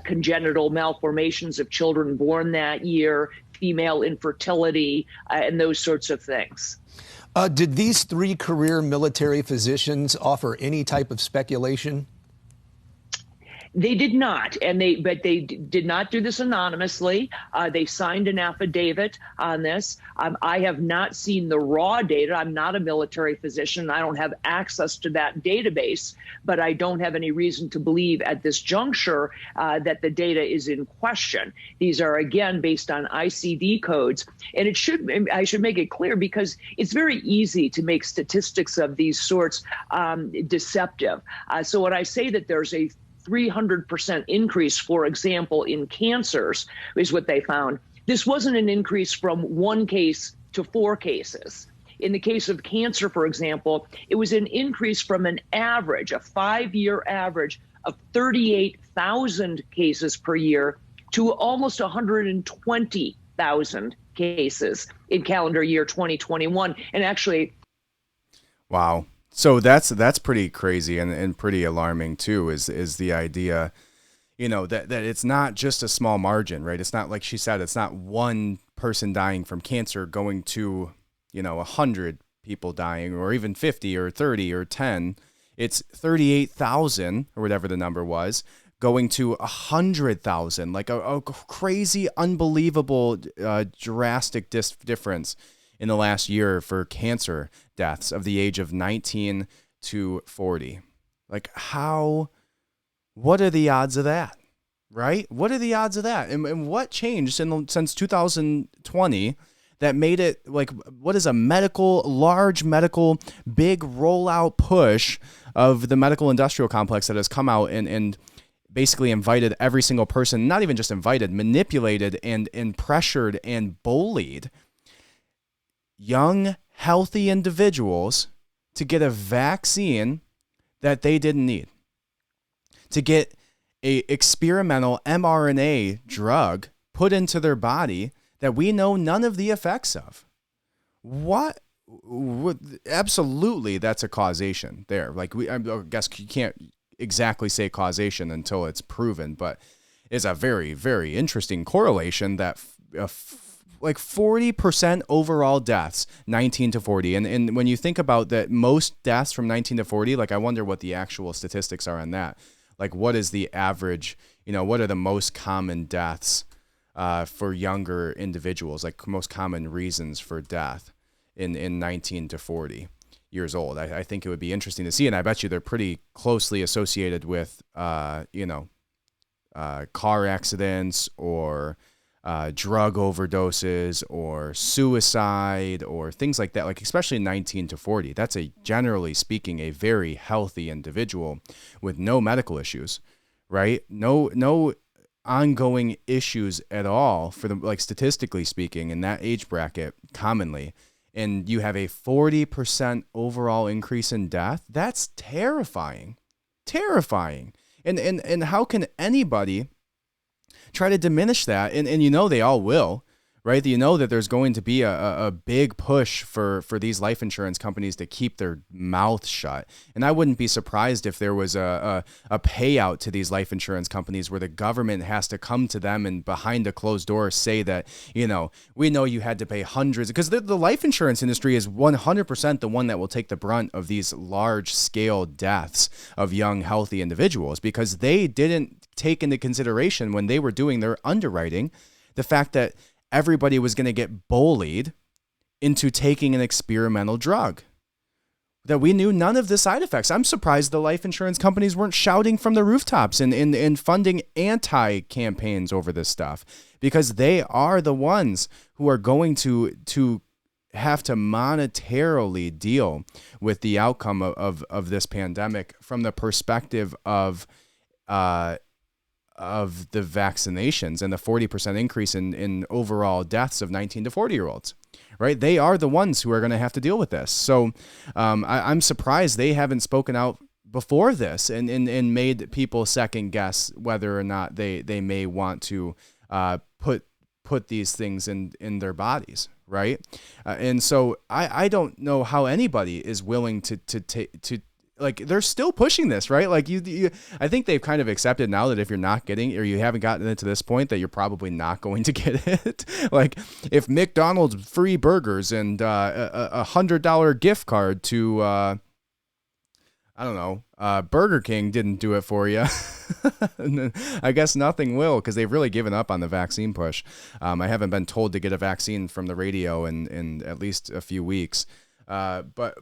congenital malformations of children born that year, female infertility, and those sorts of things. Did these 3 career military physicians offer any type of speculation? They did not, but they did not do this anonymously. They signed an affidavit on this. I have not seen the raw data. I'm not a military physician. I don't have access to that database, but I don't have any reason to believe at this juncture that the data is in question. These are, again, based on ICD codes. And I should make it clear, because it's very easy to make statistics of these sorts deceptive. So when I say that there's a 300% increase, for example, in cancers, is what they found. This wasn't an increase from 1 case to 4 cases. In the case of cancer, for example, it was an increase from an average, a 5-year average of 38,000 cases per year to almost 120,000 cases in calendar year 2021. And actually, wow. So that's pretty crazy and pretty alarming too, is the idea, that it's not just a small margin, right? It's not, like she said, it's not 1 person dying from cancer going to, 100 people dying, or even 50 or 30 or 10. It's 38,000 or whatever the number was going to 100,000, like a crazy, unbelievable, drastic difference in the last year for cancer deaths of the age of 19 to 40. Like, what are the odds of that, right? What are the odds of that? And what changed since 2020 that made it, like, what is a large medical, big rollout push of the medical industrial complex that has come out and basically invited every single person, not even just invited, manipulated and pressured and bullied young, healthy individuals to get a vaccine that they didn't need, to get a experimental mRNA drug put into their body that we know none of the effects of. What? Absolutely, that's a causation there. Like I guess you can't exactly say causation until it's proven, but it's a very, very interesting correlation that like 40% overall deaths, 19 to 40. And when you think about that, most deaths from 19 to 40, like I wonder what the actual statistics are on that. Like what is the average, what are the most common deaths for younger individuals, like most common reasons for death in 19 to 40 years old. I think it would be interesting to see. And I bet you they're pretty closely associated with, car accidents or drug overdoses or suicide or things like that, like especially 19 to 40. That's generally speaking, a very healthy individual with no medical issues, right? No ongoing issues at all for them, like statistically speaking, in that age bracket commonly. And you have a 40% overall increase in death. That's terrifying. And how can anybody try to diminish that? And they all will, right? That there's going to be a big push for these life insurance companies to keep their mouth shut. And I wouldn't be surprised if there was a payout to these life insurance companies where the government has to come to them and behind a closed door say that, we know you had to pay hundreds, because the life insurance industry is 100% the one that will take the brunt of these large scale deaths of young, healthy individuals, because they didn't take into consideration when they were doing their underwriting the fact that everybody was going to get bullied into taking an experimental drug, that we knew none of the side effects. I'm surprised the life insurance companies weren't shouting from the rooftops and funding anti-campaigns over this stuff, because they are the ones who are going to have to monetarily deal with the outcome of this pandemic from the perspective of the vaccinations and the 40% increase in overall deaths of 19 to 40-year-olds, right? They are the ones who are going to have to deal with this. So I'm surprised they haven't spoken out before this and made people second guess whether or not they may want to put these things in their bodies, right? And so I don't know how anybody is willing to like, they're still pushing this, right? Like I think they've kind of accepted now that if you're not getting, or you haven't gotten it to this point, that you're probably not going to get it. Like if McDonald's free burgers and a $100 gift card to, I don't know, Burger King didn't do it for you, I guess nothing will, because they've really given up on the vaccine push. I haven't been told to get a vaccine from the radio in at least a few weeks. But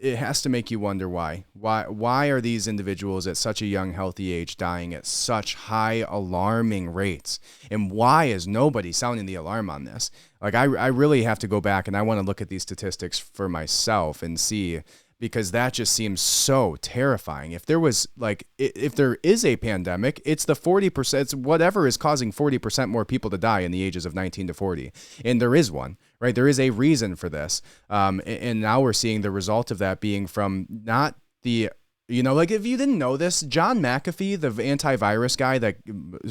it has to make you wonder why. Why are these individuals at such a young, healthy age dying at such high, alarming rates? And why is nobody sounding the alarm on this? Like, I really have to go back and I want to look at these statistics for myself and see, because that just seems so terrifying. If there is a pandemic, it's the 40%, it's whatever is causing 40% more people to die in the ages of 19 to 40. And there is one, right? There is a reason for this. And now we're seeing the result of that being from not the, like if you didn't know this, John McAfee, the antivirus guy that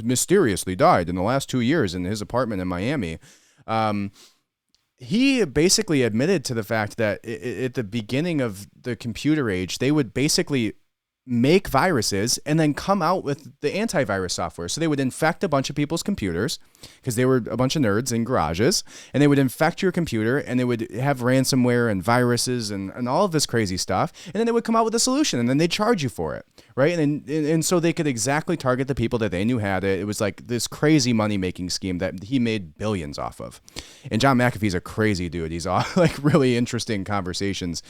mysteriously died in the last 2 years in his apartment in Miami, he basically admitted to the fact that at the beginning of the computer age, they would basically make viruses and then come out with the antivirus software. So they would infect a bunch of people's computers because they were a bunch of nerds in garages, and they would infect your computer and they would have ransomware and viruses and all of this crazy stuff. And then they would come out with a solution and then they'd charge you for it. Right. And so they could exactly target the people that they knew had it. It was like this crazy money making scheme that he made billions off of. And John McAfee's a crazy dude. He's all like really interesting conversations.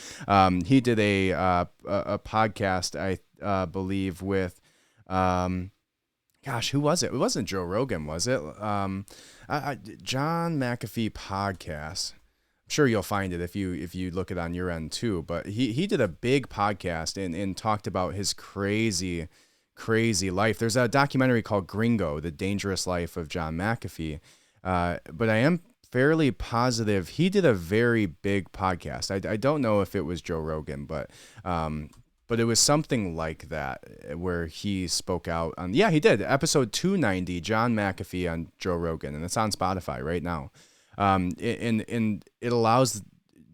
He did a podcast, I believe, with who was it? It wasn't Joe Rogan, was it? John McAfee podcast. I'm sure you'll find it if you look it on your end too. But he did a big podcast and talked about his crazy life. There's a documentary called Gringo, The Dangerous Life of John McAfee. But I am fairly positive he did a very big podcast. I don't know if it was Joe Rogan, but but it was something like that where he spoke out on, yeah, he did. Episode 290, John McAfee on Joe Rogan, and it's on Spotify right now. And it allows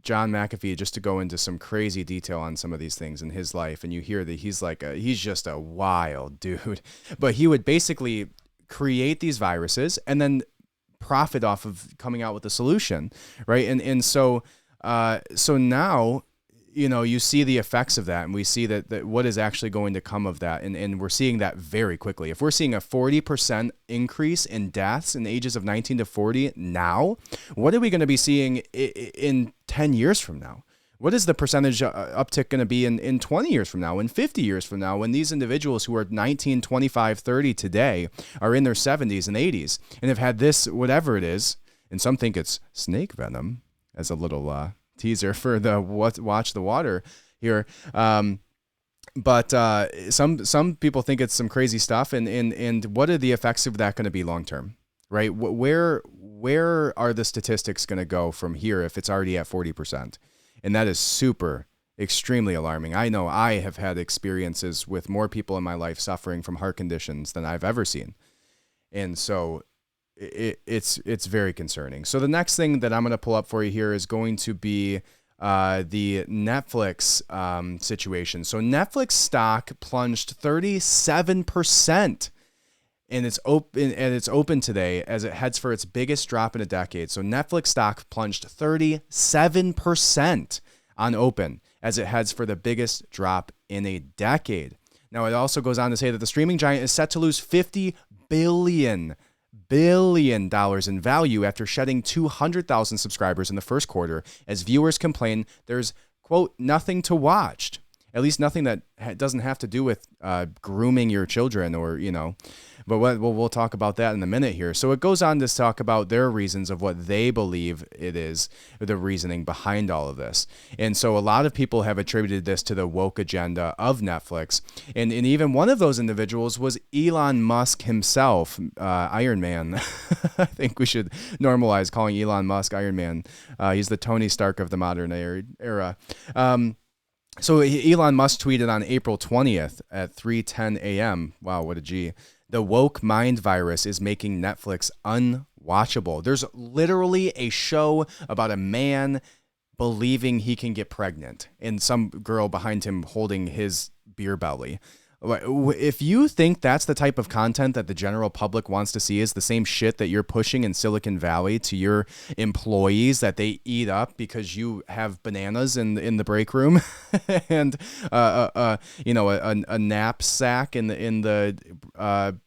John McAfee just to go into some crazy detail on some of these things in his life. And you hear that he's just a wild dude, but he would basically create these viruses and then profit off of coming out with a solution. Right. And so now, you see the effects of that, and we see that what is actually going to come of that. And we're seeing that very quickly. If we're seeing a 40% increase in deaths in the ages of 19 to 40 now, what are we going to be seeing in 10 years from now? What is the percentage uptick going to be in 20 years from now, in 50 years from now, when these individuals who are 19, 25, 30 today are in their 70s and 80s and have had this, whatever it is, and some think it's snake venom, as a little teaser for the watch the water here. But some people think it's some crazy stuff. And what are the effects of that going to be long term, right? Where are the statistics going to go from here if it's already at 40%? And that is extremely alarming. I know I have had experiences with more people in my life suffering from heart conditions than I've ever seen. And so it's very concerning. So the next thing that I'm going to pull up for you here is going to be the Netflix situation. So Netflix stock plunged 37%, and it's open today as it heads for its biggest drop in a decade. So Netflix stock plunged 37% on open as it heads for the biggest drop in a decade. Now, it also goes on to say that the streaming giant is set to lose $50 billion in value after shedding 200,000 subscribers in the first quarter as viewers complain there's, quote, nothing to watch. At least nothing that doesn't have to do with grooming your children or, but we'll talk about that in a minute here. So it goes on to talk about their reasons of what they believe it is, the reasoning behind all of this. And so a lot of people have attributed this to the woke agenda of Netflix. And even one of those individuals was Elon Musk himself, Iron Man. I think we should normalize calling Elon Musk Iron Man. He's the Tony Stark of the modern era. So Elon Musk tweeted on April 20th at 3:10 a.m. Wow, what a G. The woke mind virus is making Netflix unwatchable. There's literally a show about a man believing he can get pregnant and some girl behind him holding his beer belly. If you think that's the type of content that the general public wants to see, is the same shit that you're pushing in Silicon Valley to your employees that they eat up because you have bananas in the break room and a knapsack in the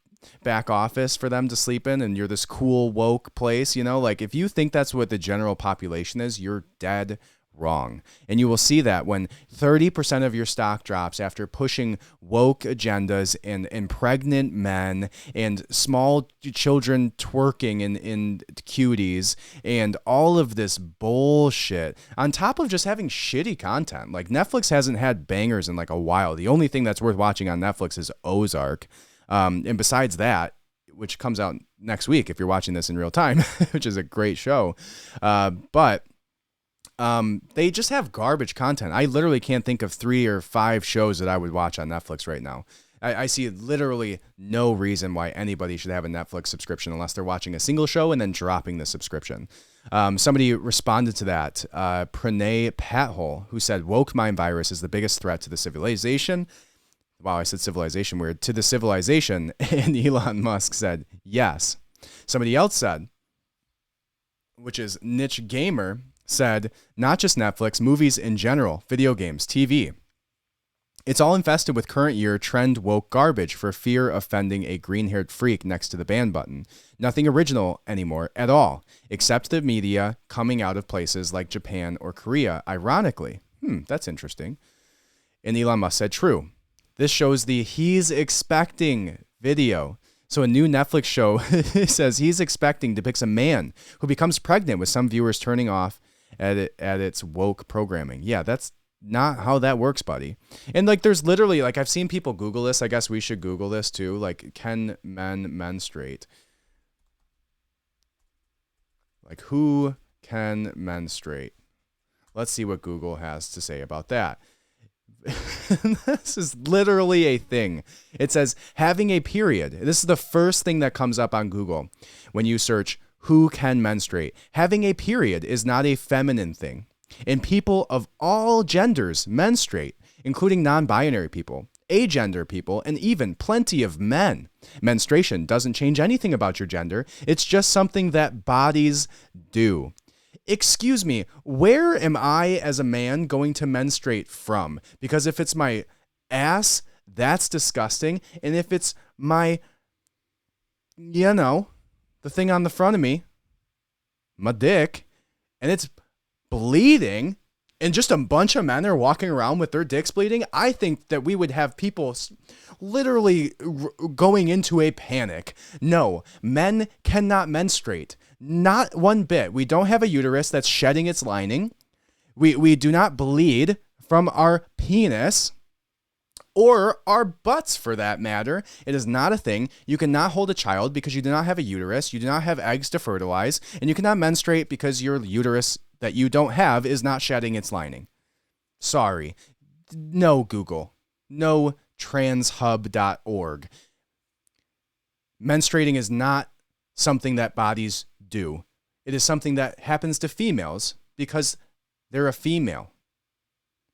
back office for them to sleep in, and you're this cool woke place, like if you think that's what the general population is, you're dead wrong. And you will see that when 30% of your stock drops after pushing woke agendas and pregnant men and small children twerking in cuties and all of this bullshit on top of just having shitty content. Like Netflix hasn't had bangers in like a while. The only thing that's worth watching on Netflix is Ozark. And besides that, which comes out next week if you're watching this in real time, which is a great show. But they just have garbage content. I literally can't think of 3 or 5 shows that I would watch on Netflix right now. I see literally no reason why anybody should have a Netflix subscription unless they're watching a single show and then dropping the subscription. Somebody responded to that, Pranay Pathole, who said, woke mind virus is the biggest threat to the civilization. Wow, I said civilization weird. To the civilization. And Elon Musk said, yes. Somebody else said, which is Niche Gamer, said, not just Netflix, movies in general, video games, TV. It's all infested with current year trend woke garbage for fear of offending a green-haired freak next to the ban button. Nothing original anymore at all, except the media coming out of places like Japan or Korea, ironically. That's interesting. And Elon Musk said, true. This shows the he's expecting video. So a new Netflix show says he's expecting depicts a man who becomes pregnant with some viewers turning off at its woke programming. Yeah, that's not how that works, buddy. And like, there's literally, like, I've seen people Google this. I guess we should Google this too. Like, can men menstruate? Like, who can menstruate? Let's see what Google has to say about that. This is literally a thing. It says having a period. This is the first thing that comes up on Google when you search who can menstruate. Having a period is not a feminine thing. And people of all genders menstruate, including non-binary people, agender people, and even plenty of men. Menstruation doesn't change anything about your gender. It's just something that bodies do. Excuse me, where am I as a man going to menstruate from? Because if it's my ass, that's disgusting. And if it's my, the thing on the front of me, my dick, and it's bleeding, and just a bunch of men are walking around with their dicks bleeding, I think that we would have people literally going into a panic. No, men cannot menstruate. Not one bit. We don't have a uterus that's shedding its lining. We do not bleed from our penis or our butts, for that matter. It is not a thing. You cannot hold a child because you do not have a uterus. You do not have eggs to fertilize. And you cannot menstruate because your uterus that you don't have is not shedding its lining. Sorry. No Google. No transhub.org. Menstruating is not something that bodies do. It is something that happens to females because they're a female,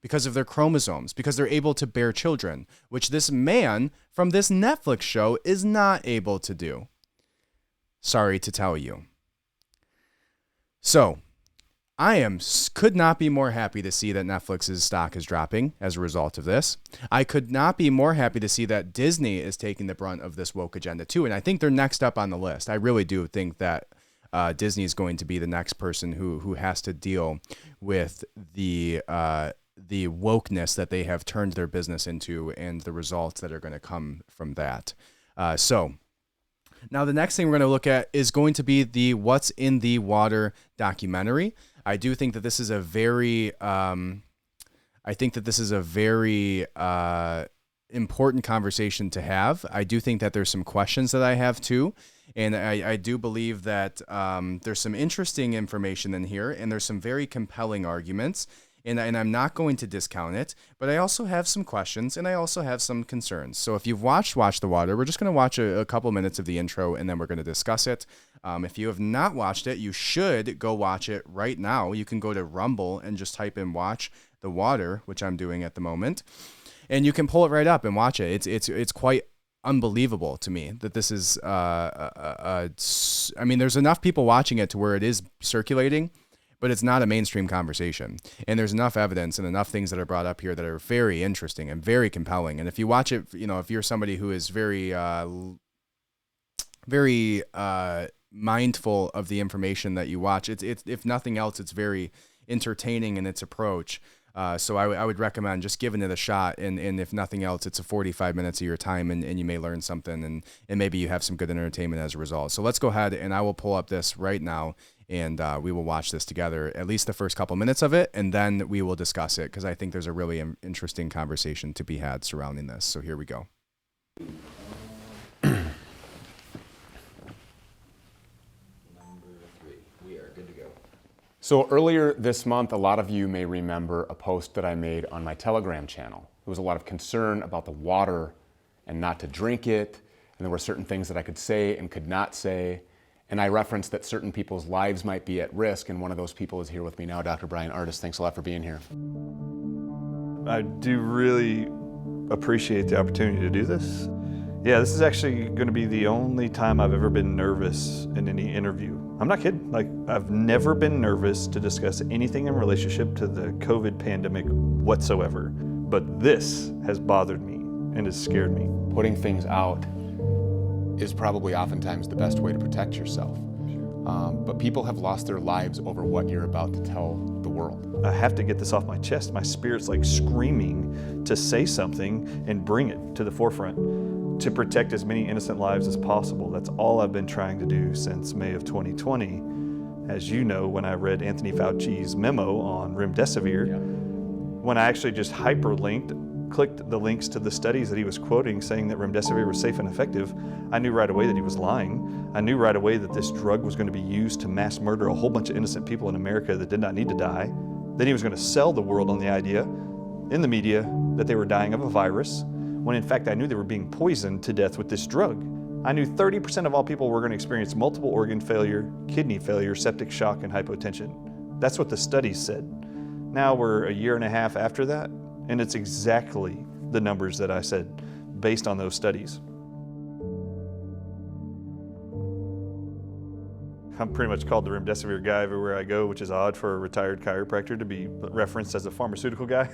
because of their chromosomes, because they're able to bear children, which this man from this Netflix show is not able to do. Sorry to tell you. So, could not be more happy to see that Netflix's stock is dropping as a result of this. I could not be more happy to see that Disney is taking the brunt of this woke agenda too, and I think they're next up on the list. I really do think that Disney is going to be the next person who has to deal with the wokeness that they have turned their business into and the results that are going to come from that. So now the next thing we're going to look at is going to be the What's in the Water documentary. I do think that this is a very, important conversation to have. I do think that there's some questions that I have too. And I do believe that there's some interesting information in here, and there's some very compelling arguments, and I'm not going to discount it, but I also have some questions, and I also have some concerns. So if you've watched Watch the Water, we're just going to watch a couple minutes of the intro, and then we're going to discuss it. If you have not watched it, you should go watch it right now. You can go to Rumble and just type in Watch the Water, which I'm doing at the moment, and you can pull it right up and watch it. It's quite unbelievable to me that this is there's enough people watching it to where it is circulating, but it's not a mainstream conversation, and there's enough evidence and enough things that are brought up here that are very interesting and very compelling. And if you watch it, if you're somebody who is very mindful of the information that you watch, it's if nothing else, it's very entertaining in its approach. So I would recommend just giving it a shot, and if nothing else, it's a 45 minutes of your time, and you may learn something, and maybe you have some good entertainment as a result. So let's go ahead, and I will pull up this right now, and we will watch this together, at least the first couple minutes of it, and then we will discuss it, because I think there's a really interesting conversation to be had surrounding this. So here we go. So earlier this month, a lot of you may remember a post that I made on my Telegram channel. There was a lot of concern about the water and not to drink it, and there were certain things that I could say and could not say, and I referenced that certain people's lives might be at risk, and one of those people is here with me now, Dr. Brian Ardis. Thanks a lot for being here. I do really appreciate the opportunity to do this. Yeah, this is actually going to be the only time I've ever been nervous in any interview. I'm not kidding. I've never been nervous to discuss anything in relationship to the COVID pandemic whatsoever. But this has bothered me and has scared me. Putting things out is probably oftentimes the best way to protect yourself. But people have lost their lives over what you're about to tell the world. I have to get this off my chest. My spirit's screaming to say something and bring it to the forefront, to protect as many innocent lives as possible. That's all I've been trying to do since May of 2020. As you know, when I read Anthony Fauci's memo on remdesivir, when I actually just clicked the links to the studies that he was quoting saying that remdesivir was safe and effective, I knew right away that he was lying. I knew right away that this drug was going to be used to mass murder a whole bunch of innocent people in America that did not need to die. Then he was going to sell the world on the idea in the media that they were dying of a virus, when in fact I knew they were being poisoned to death with this drug. I knew 30% of all people were going to experience multiple organ failure, kidney failure, septic shock, and hypotension. That's what the studies said. Now we're a year and a half after that, and it's exactly the numbers that I said based on those studies. I'm pretty much called the remdesivir guy everywhere I go, which is odd for a retired chiropractor to be referenced as a pharmaceutical guy.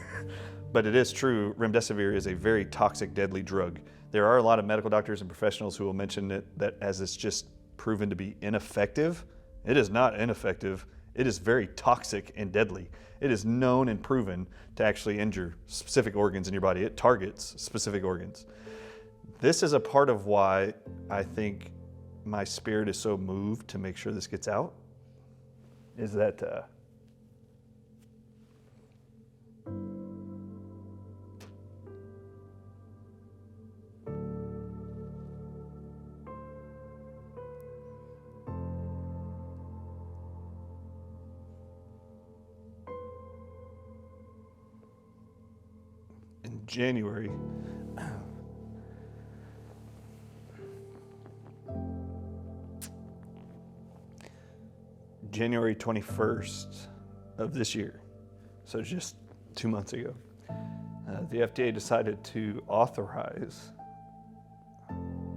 But it is true, remdesivir is a very toxic, deadly drug. There are a lot of medical doctors and professionals who will mention it that as it's just proven to be ineffective. It is not ineffective. It is very toxic and deadly. It is known and proven to actually injure specific organs in your body. It targets specific organs. This is a part of why I think my spirit is so moved to make sure this gets out, is that in January, January 21st of this year, so just 2 months ago, the FDA decided to authorize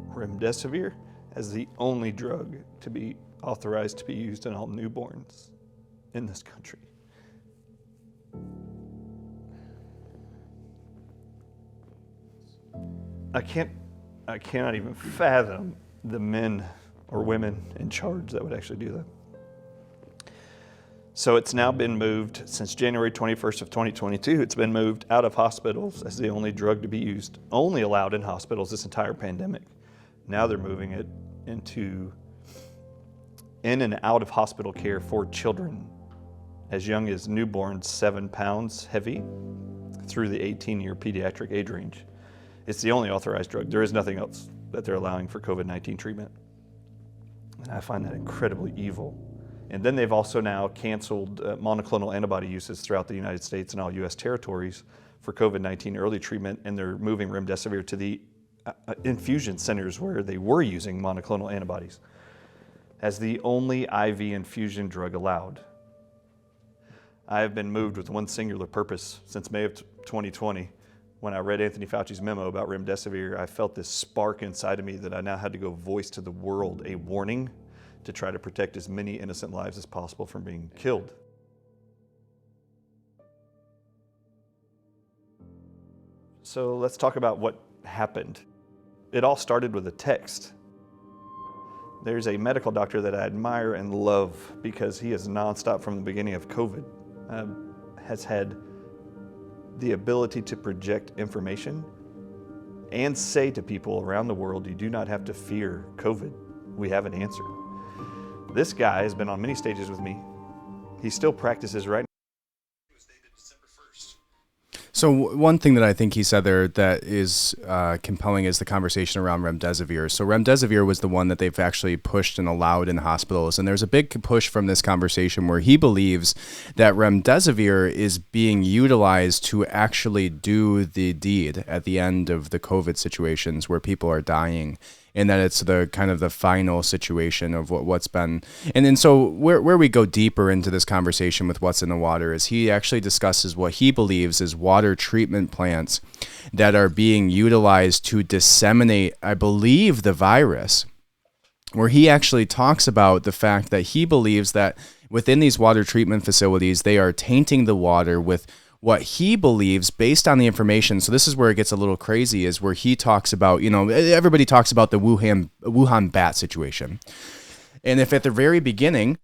remdesivir as the only drug to be authorized to be used in all newborns in this country. I cannot even fathom the men or women in charge that would actually do that. So it's now been moved since January 21st of 2022. It's been moved out of hospitals as the only drug to be used, only allowed in hospitals this entire pandemic. Now they're moving it into in and out of hospital care for children as young as newborns 7 pounds heavy through the 18-year pediatric age range. It's the only authorized drug. There is nothing else that they're allowing for COVID-19 treatment. And I find that incredibly evil. And then they've also now canceled monoclonal antibody uses throughout the United States and all U.S. territories for COVID-19 early treatment, and they're moving remdesivir to the infusion centers where they were using monoclonal antibodies as the only IV infusion drug allowed. I have been moved with one singular purpose since May of 2020. When I read Anthony Fauci's memo about remdesivir, I felt this spark inside of me that I now had to go voice to the world a warning to try to protect as many innocent lives as possible from being killed. So let's talk about what happened. It all started with a text. There's a medical doctor that I admire and love because he is nonstop from the beginning of COVID, has had the ability to project information and say to people around the world, you do not have to fear COVID. We have an answer. This guy has been on many stages with me. He still practices right now. It was dated December 1st. So one thing that I think he said there that is compelling is the conversation around remdesivir. So remdesivir was the one that they've actually pushed and allowed in hospitals. And there's a big push from this conversation where he believes that remdesivir is being utilized to actually do the deed at the end of the COVID situations where people are dying. And that it's the kind of the final situation of what's been. And then so where we go deeper into this conversation with what's in the water is he actually discusses what he believes is water treatment plants that are being utilized to disseminate, I believe, the virus, where he actually talks about the fact that he believes that within these water treatment facilities, they are tainting the water with what he believes based on the information. So this is where it gets a little crazy, is where he talks about, everybody talks about the Wuhan bat situation. And if at the very beginning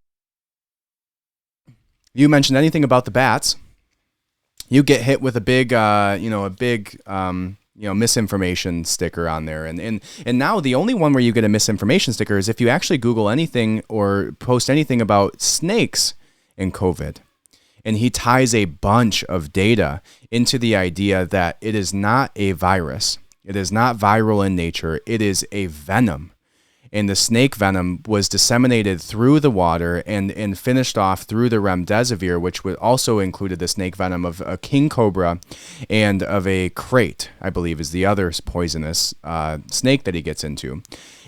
you mentioned anything about the bats, you get hit with a big, misinformation sticker on there. And now the only one where you get a misinformation sticker is if you actually Google anything or post anything about snakes and COVID. And he ties a bunch of data into the idea that it is not a virus. It is not viral in nature. It is a venom. And the snake venom was disseminated through the water and finished off through the remdesivir, which also included the snake venom of a king cobra and of a crate, I believe, is the other poisonous snake that he gets into.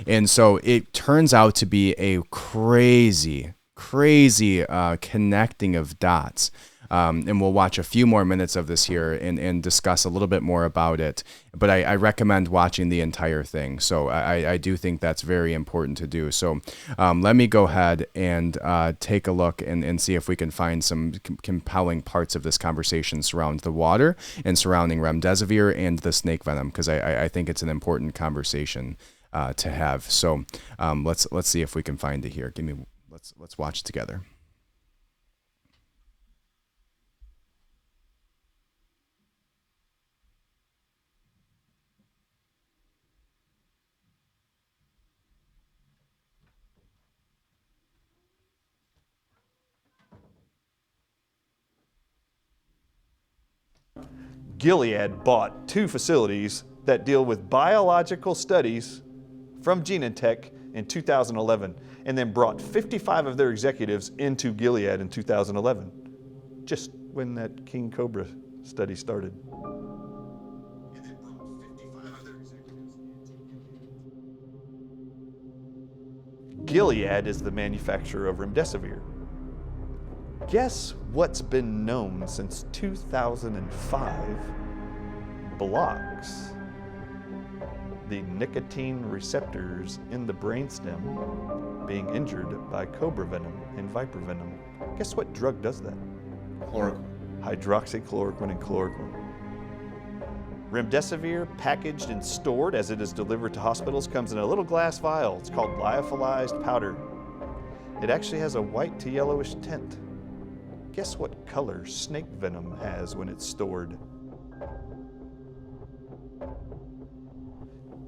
And so it turns out to be a crazy connecting of dots. And we'll watch a few more minutes of this here and discuss a little bit more about it. But I recommend watching the entire thing. So I do think that's very important to do. So let me go ahead and take a look and see if we can find some compelling parts of this conversation surrounding the water and surrounding remdesivir and the snake venom, because I think it's an important conversation to have. So let's see if we can find it here. Let's watch it together. Gilead bought 2 facilities that deal with biological studies from Genentech in 2011, and then brought 55 of their executives into Gilead in 2011, just when that King Cobra study started. Gilead is the manufacturer of remdesivir. Guess what's been known since 2005 blocks the nicotine receptors in the brainstem being injured by cobra venom and viper venom. Guess what drug does that? Chloroquine. Hydroxychloroquine and chloroquine. Remdesivir, packaged and stored as it is delivered to hospitals, comes in a little glass vial. It's called lyophilized powder. It actually has a white to yellowish tint. Guess what color snake venom has when it's stored?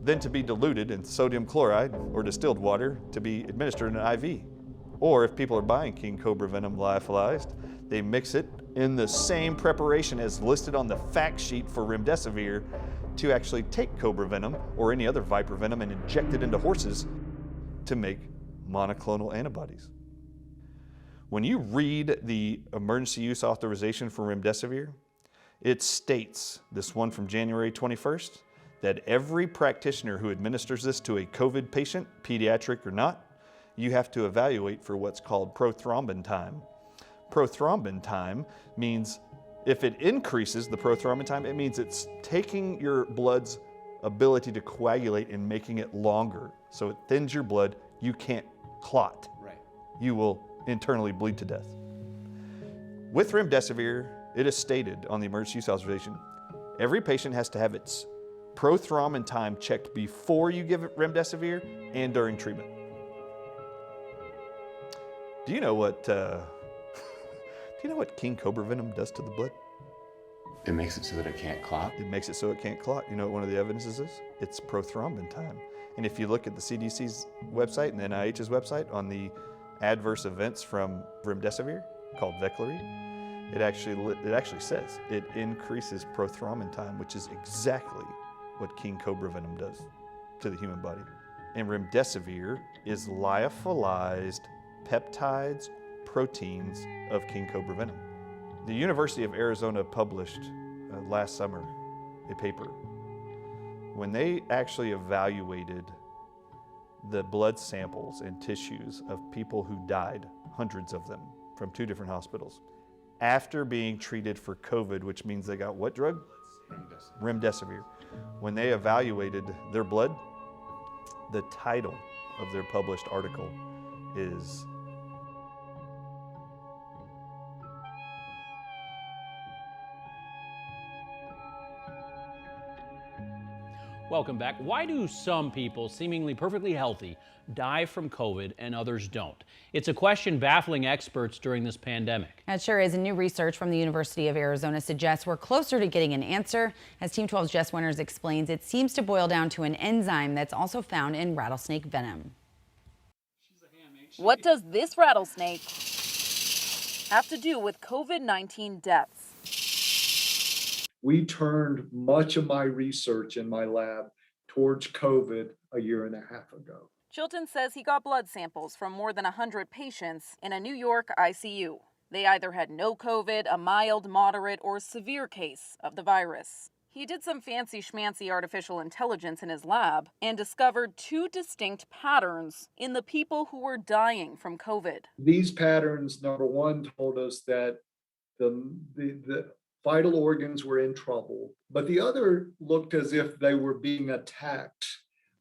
Then to be diluted in sodium chloride or distilled water to be administered in an IV. Or if people are buying king cobra venom lyophilized, they mix it in the same preparation as listed on the fact sheet for remdesivir to actually take cobra venom or any other viper venom and inject it into horses to make monoclonal antibodies. When you read the emergency use authorization for remdesivir, it states, this one from January 21st, that every practitioner who administers this to a COVID patient, pediatric or not, you have to evaluate for what's called prothrombin time. Prothrombin time means if it increases the prothrombin time, it means it's taking your blood's ability to coagulate and making it longer. So it thins your blood, you can't clot. Right. You will internally bleed to death. With remdesivir, it is stated on the emergency use authorization, every patient has to have its prothrombin time checked before you give it remdesivir and during treatment. Do you know what king cobra venom does to the blood? It makes it so that it can't clot. It makes it so it can't clot. You know what one of the evidences is? It's prothrombin time. And if you look at the CDC's website and the NIH's website on the adverse events from remdesivir, called Veklury, it actually says it increases prothrombin time, which is exactly what king cobra venom does to the human body. And remdesivir is lyophilized peptides, proteins of king cobra venom. The University of Arizona published last summer a paper when they actually evaluated the blood samples and tissues of people who died, hundreds of them, from 2 different hospitals, after being treated for COVID, which means they got what drug? Remdesivir. When they evaluated their blood, the title of their published article is Welcome back. Why do some people, seemingly perfectly healthy, die from COVID and others don't? It's a question baffling experts during this pandemic. It sure is. And new research from the University of Arizona suggests we're closer to getting an answer. As Team 12's Jess Winters explains, it seems to boil down to an enzyme that's also found in rattlesnake venom. What does this rattlesnake have to do with COVID-19 deaths? We turned much of my research in my lab towards COVID a year and a half ago. Chilton says he got blood samples from more than 100 patients in a New York ICU. They either had no COVID, a mild, moderate, or severe case of the virus. He did some fancy schmancy artificial intelligence in his lab and discovered 2 distinct patterns in the people who were dying from COVID. These patterns, number one, told us that the vital organs were in trouble, but the other looked as if they were being attacked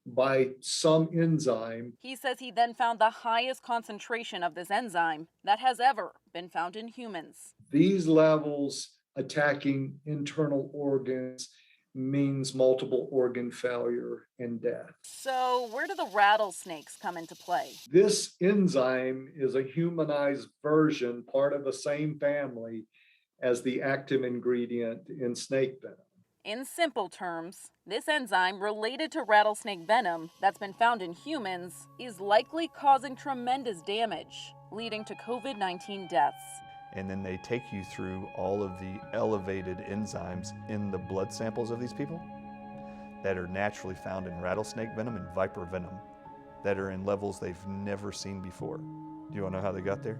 by some enzyme. He says he then found the highest concentration of this enzyme that has ever been found in humans. These levels attacking internal organs means multiple organ failure and death. So where do the rattlesnakes come into play? This enzyme is a humanized version, part of the same family as the active ingredient in snake venom. In simple terms, this enzyme related to rattlesnake venom that's been found in humans is likely causing tremendous damage, leading to COVID-19 deaths. And then they take you through all of the elevated enzymes in the blood samples of these people that are naturally found in rattlesnake venom and viper venom that are in levels they've never seen before. Do you want to know how they got there?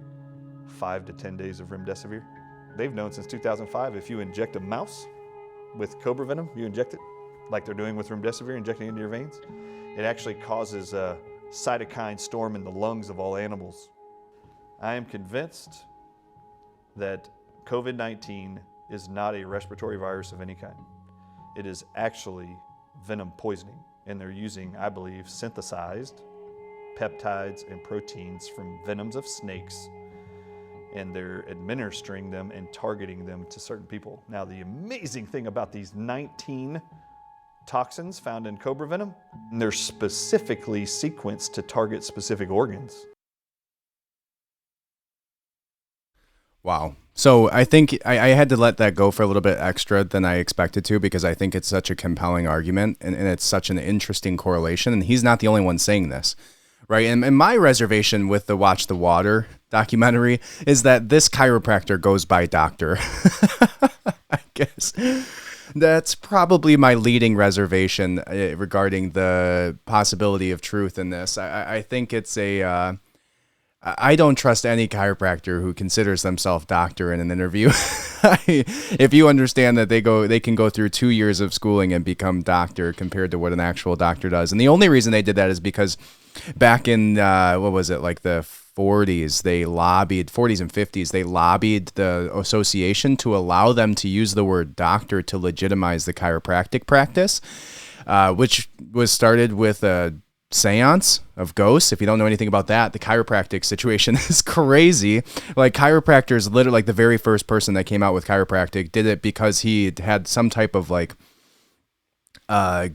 5 to 10 days of remdesivir. They've known since 2005 if you inject a mouse with cobra venom, you inject it like they're doing with remdesivir, injecting it into your veins, it actually causes a cytokine storm in the lungs of all animals. I am convinced that COVID-19 is not a respiratory virus of any kind. It is actually venom poisoning, and they're using, I believe, synthesized peptides and proteins from venoms of snakes, and they're administering them and targeting them to certain people. Now, the amazing thing about these 19 toxins found in cobra venom, they're specifically sequenced to target specific organs. Wow. So I think I had to let that go for a little bit extra than I expected to, because I think it's such a compelling argument and it's such an interesting correlation. And he's not the only one saying this, right? And my reservation with the Watch the Water documentary is that this chiropractor goes by doctor. I guess that's probably my leading reservation regarding the possibility of truth in this. I think it's I don't trust any chiropractor who considers themselves doctor in an interview. If you understand that they can go through 2 years of schooling and become doctor compared to what an actual doctor does. And the only reason they did that is because back in, what was it, like the 40s, 40s and 50s, they lobbied the association to allow them to use the word doctor to legitimize the chiropractic practice, which was started with a seance of ghosts. If you don't know anything about that, the chiropractic situation is crazy. Like, chiropractors, literally, like the very first person that came out with chiropractic did it because he had some type of like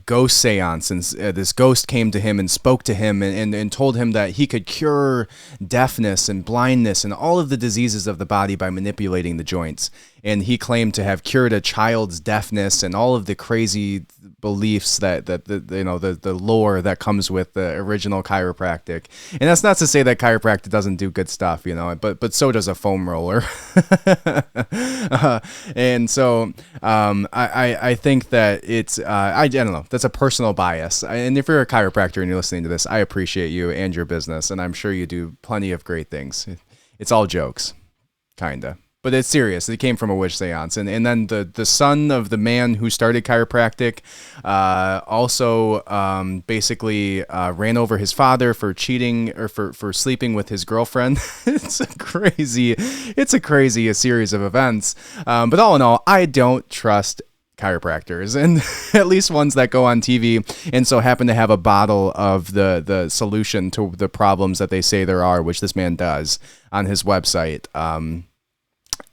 ghost seance, and this ghost came to him and spoke to him and told him that he could cure deafness and blindness and all of the diseases of the body by manipulating the joints. And he claimed to have cured a child's deafness and all of the crazy beliefs that the lore that comes with the original chiropractic. And that's not to say that chiropractic doesn't do good stuff, but so does a foam roller. And so I think that it's I don't know, that's a personal bias. And if you're a chiropractor and you're listening to this, I appreciate you and your business, and I'm sure you do plenty of great things. It's all jokes, kinda. But it's serious. It came from a witch seance. And then the son of the man who started chiropractic also basically ran over his father for cheating or for sleeping with his girlfriend. It's a crazy series of events. But all in all, I don't trust chiropractors, and at least ones that go on TV and so happen to have a bottle of the solution to the problems that they say there are, which this man does on his website.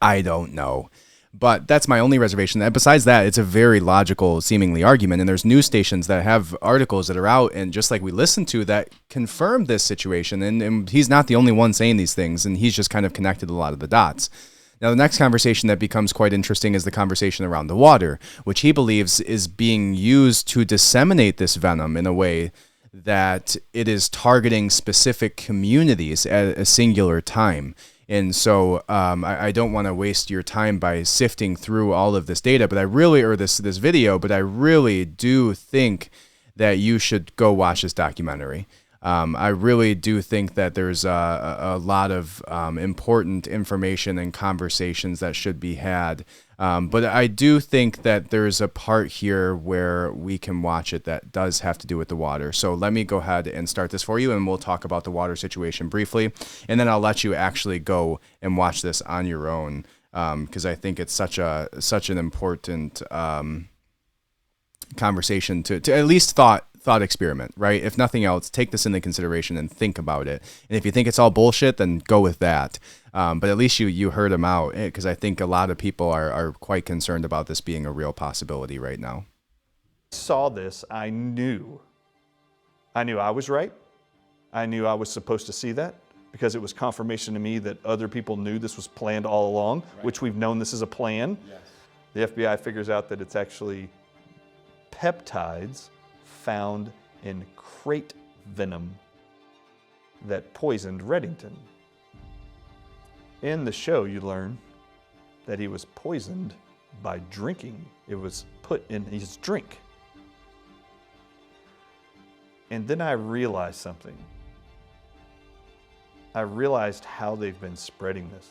I don't know. But that's my only reservation. And besides that, it's a very logical, seemingly, argument. And there's news stations that have articles that are out, and just like we listened to, that confirm this situation. And he's not the only one saying these things, and he's just kind of connected a lot of the dots. Now, the next conversation that becomes quite interesting is the conversation around the water, which he believes is being used to disseminate this venom in a way that it is targeting specific communities at a singular time. And so I don't want to waste your time by sifting through all of this data, but this video, but I really do think that you should go watch this documentary. I really do think that there's a lot of important information and conversations that should be had. But I do think that there's a part here where we can watch it that does have to do with the water. So let me go ahead and start this for you, and we'll talk about the water situation briefly. And then I'll let you actually go and watch this on your own, because I think it's such an important conversation to at least thought experiment, right? If nothing else, take this into consideration and think about it. And if you think it's all bullshit, then go with that. But at least you heard him out, because I think a lot of people are quite concerned about this being a real possibility right now. Saw this, I knew I was right. I knew I was supposed to see that, because it was confirmation to me that other people knew this was planned all along, which we've known this is a plan. Yes. The FBI figures out that it's actually peptides found in crate venom that poisoned Reddington. In the show, you learn that he was poisoned by drinking. It was put in his drink. And then I realized something. I realized how they've been spreading this.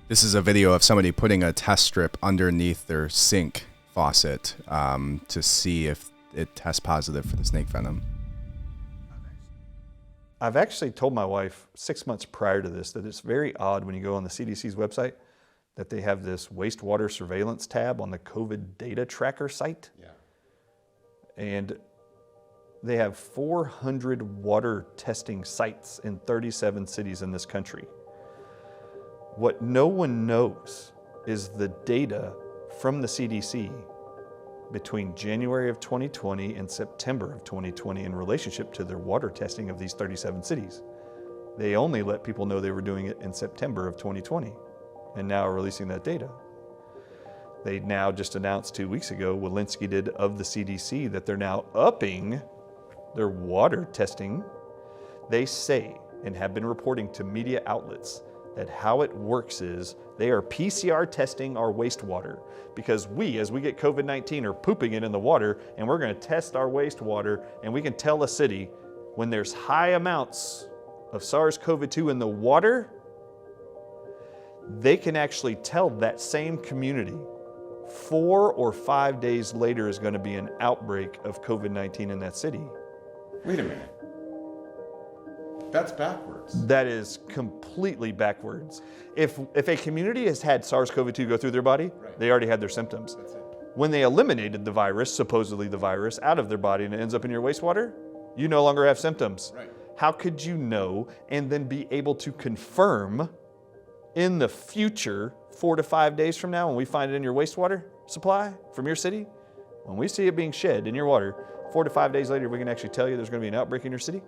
This is a video of somebody putting a test strip underneath their sink faucet to see if it tests positive for the snake venom. I've actually told my wife 6 months prior to this that it's very odd when you go on the CDC's website that they have this wastewater surveillance tab on the COVID data tracker site. Yeah. And they have 400 water testing sites in 37 cities in this country. What no one knows is the data from the CDC between January of 2020 and September of 2020 in relationship to their water testing of these 37 cities. They only let people know they were doing it in September of 2020, and now are releasing that data. They now just announced 2 weeks ago, Walensky did, of the CDC, that they're now upping their water testing. They say, and have been reporting to media outlets, that how it works is they are PCR testing our wastewater, because we, as we get COVID-19, are pooping it in the water, and we're going to test our wastewater, and we can tell a city when there's high amounts of SARS-CoV-2 in the water, they can actually tell that same community 4 or 5 days later is going to be an outbreak of COVID-19 in that city. Wait a minute. That's backwards. That is completely backwards. If a community has had SARS-CoV-2 go through their body, right, they already had their symptoms. That's it. When they eliminated the virus, supposedly the virus, out of their body and it ends up in your wastewater, you no longer have symptoms. Right. How could you know and then be able to confirm in the future, 4 to 5 days from now, when we find it in your wastewater supply from your city, when we see it being shed in your water, 4 to 5 days later, we can actually tell you there's going to be an outbreak in your city?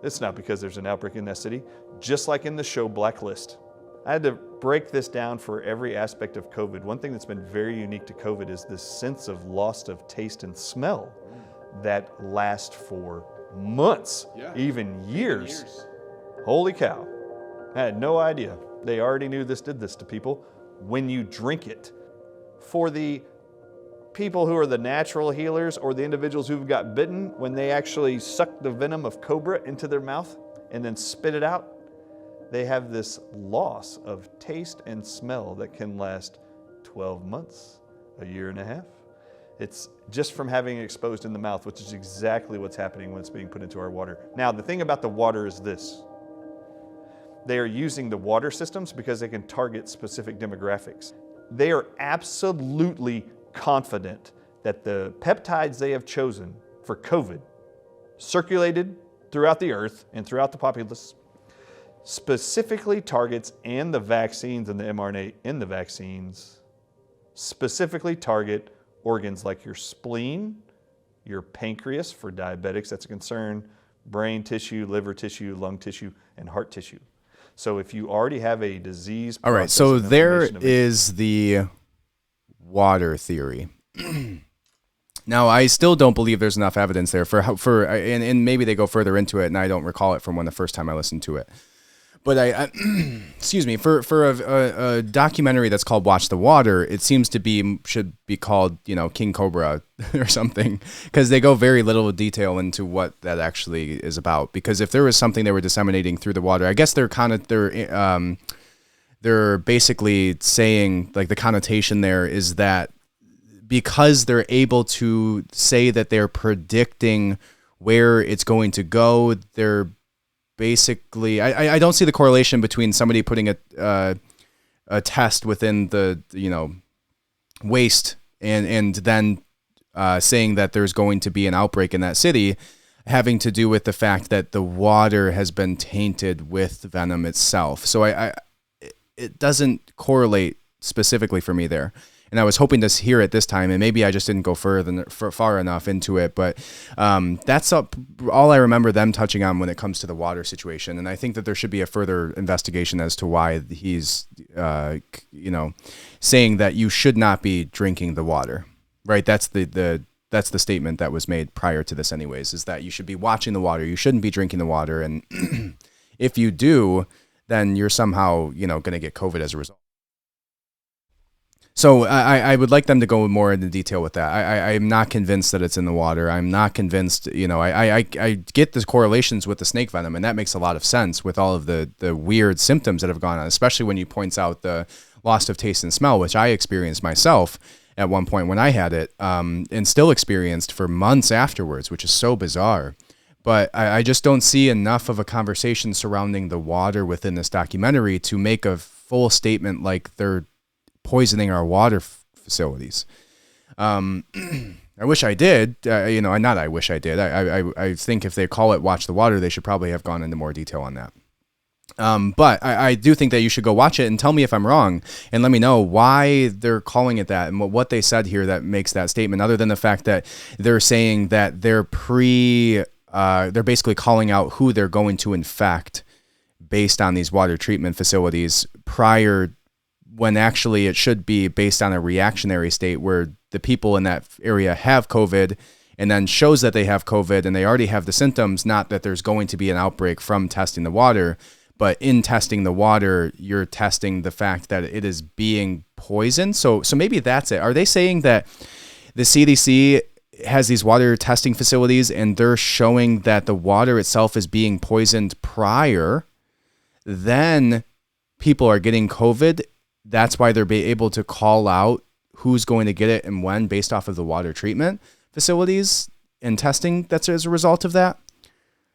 It's not because there's an outbreak in that city, just like in the show Blacklist. I had to break this down for every aspect of COVID. One thing that's been very unique to COVID is this sense of loss of taste and smell that lasts for months, even years. Holy cow. I had no idea. They already knew this did this to people when you drink it. For the people who are the natural healers or the individuals who've got bitten, when they actually suck the venom of cobra into their mouth and then spit it out, they have this loss of taste and smell that can last 12 months, a year and a half. It's just from having it exposed in the mouth, which is exactly what's happening when it's being put into our water. Now, the thing about the water is this. They are using the water systems because they can target specific demographics. They are absolutely confident that the peptides they have chosen for COVID, circulated throughout the earth and throughout the populace, specifically targets, and the vaccines and the mRNA in the vaccines specifically target organs like your spleen, your pancreas for diabetics, that's a concern, brain tissue, liver tissue, lung tissue, and heart tissue. So if you already have a disease... All right, so there is the water theory. Now, I still don't believe there's enough evidence there and maybe they go further into it, and I don't recall it from when the first time I listened to it. But excuse me, for a documentary that's called Watch the Water, it seems to should be called, King Cobra or something, because they go very little detail into what that actually is about. Because if there was something they were disseminating through the water, I guess they're basically saying, like, the connotation there is that because they're able to say that they're predicting where it's going to go, they're basically, I don't see the correlation between somebody putting a test within the waste and then saying that there's going to be an outbreak in that city, having to do with the fact that the water has been tainted with venom itself. So it doesn't correlate specifically for me there. And I was hoping to hear it this time, and maybe I just didn't go far enough into it. But that's all I remember them touching on when it comes to the water situation. And I think that there should be a further investigation as to why he's, saying that you should not be drinking the water. Right? That's the statement that was made prior to this, anyways. Is that you should be watching the water. You shouldn't be drinking the water, and if you do, then you're somehow going to get COVID as a result. So I would like them to go more into detail with that. I'm not convinced that it's in the water. I'm not convinced, I get the correlations with the snake venom, and that makes a lot of sense with all of the weird symptoms that have gone on, especially when you points out the loss of taste and smell, which I experienced myself at one point when I had it, and still experienced for months afterwards, which is so bizarre. But I just don't see enough of a conversation surrounding the water within this documentary to make a full statement like they're poisoning our water facilities. I wish I did, not I wish I did. I think if they call it Watch the Water, they should probably have gone into more detail on that. But I do think that you should go watch it and tell me if I'm wrong, and let me know why they're calling it that and what they said here that makes that statement, other than the fact that they're saying that they're basically calling out who they're going to infect based on these water treatment facilities prior, when actually it should be based on a reactionary state where the people in that area have COVID and then shows that they have COVID and they already have the symptoms, not that there's going to be an outbreak from testing the water, but in testing the water, you're testing the fact that it is being poisoned. So maybe that's it. Are they saying that the CDC has these water testing facilities and they're showing that the water itself is being poisoned prior, then people are getting COVID? That's why they're able to call out who's going to get it and when based off of the water treatment facilities and testing that's as a result of that.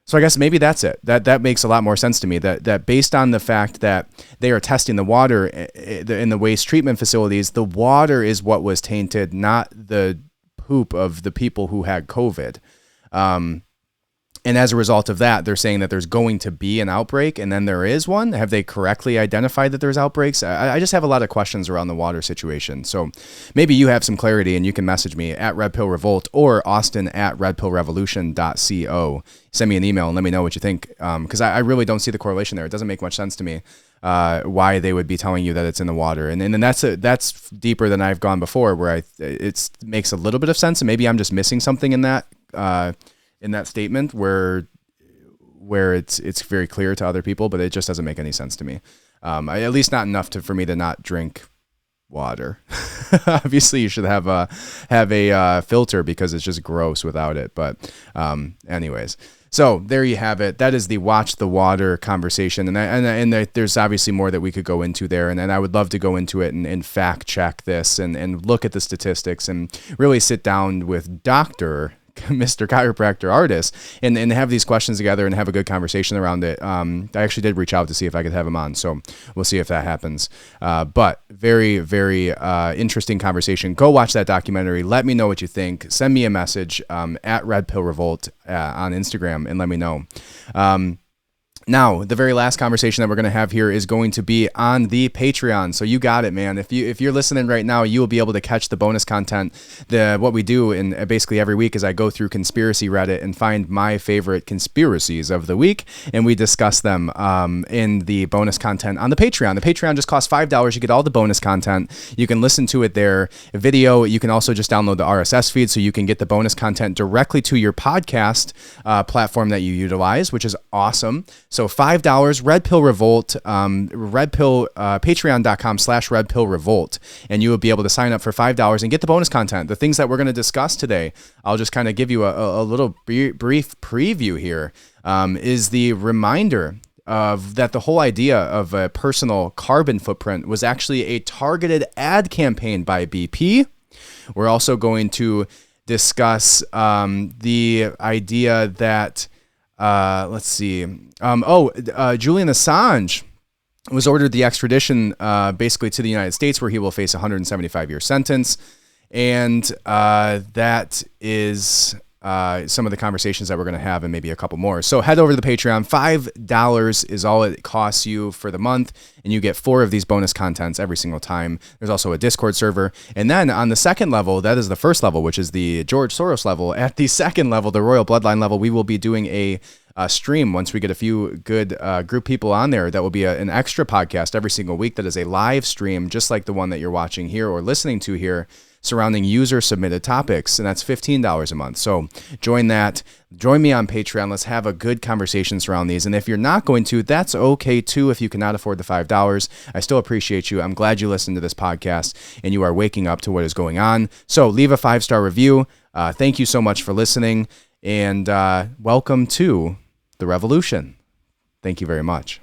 So I guess maybe that's it. That makes a lot more sense to me, that based on the fact that they are testing the water in the waste treatment facilities, the water is what was tainted, not the poop of the people who had COVID. And as a result of that, they're saying that there's going to be an outbreak, and then there is one. Have they correctly identified that there's outbreaks? I just have a lot of questions around the water situation. So maybe you have some clarity, and you can message me at Red Pill Revolt or Austin at redpillrevolution.co. Send me an email and let me know what you think, because I really don't see the correlation there. It doesn't make much sense to me why they would be telling you that it's in the water. And that's deeper than I've gone before, where it makes a little bit of sense, and maybe I'm just missing something in that statement where it's very clear to other people, but it just doesn't make any sense to me. At least not enough for me to not drink water. Obviously you should have a filter because it's just gross without it. But anyways, so there you have it. That is the Watch the Water conversation. And there's obviously more that we could go into there. And I would love to go into it and fact check this and look at the statistics and really sit down with Mr. Chiropractor Artist and have these questions together and have a good conversation around it. I actually did reach out to see if I could have him on, so we'll see if that happens. But very, very interesting conversation. Go watch that documentary. Let me know what you think. Send me a message at Red Pill Revolt on Instagram and let me know. Now, the very last conversation that we're going to have here is going to be on the Patreon. So you got it, man. If you're listening right now, you will be able to catch the bonus content. What we do in basically every week is I go through conspiracy Reddit and find my favorite conspiracies of the week, and we discuss them in the bonus content on the Patreon. The Patreon just costs $5. You get all the bonus content. You can listen to it there, video. You can also just download the RSS feed so you can get the bonus content directly to your podcast platform that you utilize, which is awesome. So $5, Red Pill Revolt, patreon.com/Red Pill Revolt. And you will be able to sign up for $5 and get the bonus content. The things that we're going to discuss today, I'll just kind of give you a little brief preview here, is the reminder of that the whole idea of a personal carbon footprint was actually a targeted ad campaign by BP. We're also going to discuss the idea that, Julian Assange was ordered the extradition basically to the United States, where he will face a 175-year sentence. And that is some of the conversations that we're going to have, and maybe a couple more. So head over to the Patreon. $5 is all it costs you for the month, and you get 4 of these bonus contents every single time. There's also a Discord server. And then on the second level, that is the first level, which is the George Soros level. At the second level, the Royal Bloodline level, we will be doing a stream once we get a few good group people on there. That will be an extra podcast every single week that is a live stream, just like the one that you're watching here or listening to here, surrounding user-submitted topics, and that's $15 a month. So join that. Join me on Patreon. Let's have a good conversation around these. And if you're not going to, that's okay too if you cannot afford the $5. I still appreciate you. I'm glad you listened to this podcast and you are waking up to what is going on. So leave a 5-star review. Thank you so much for listening, and welcome to the revolution. Thank you very much.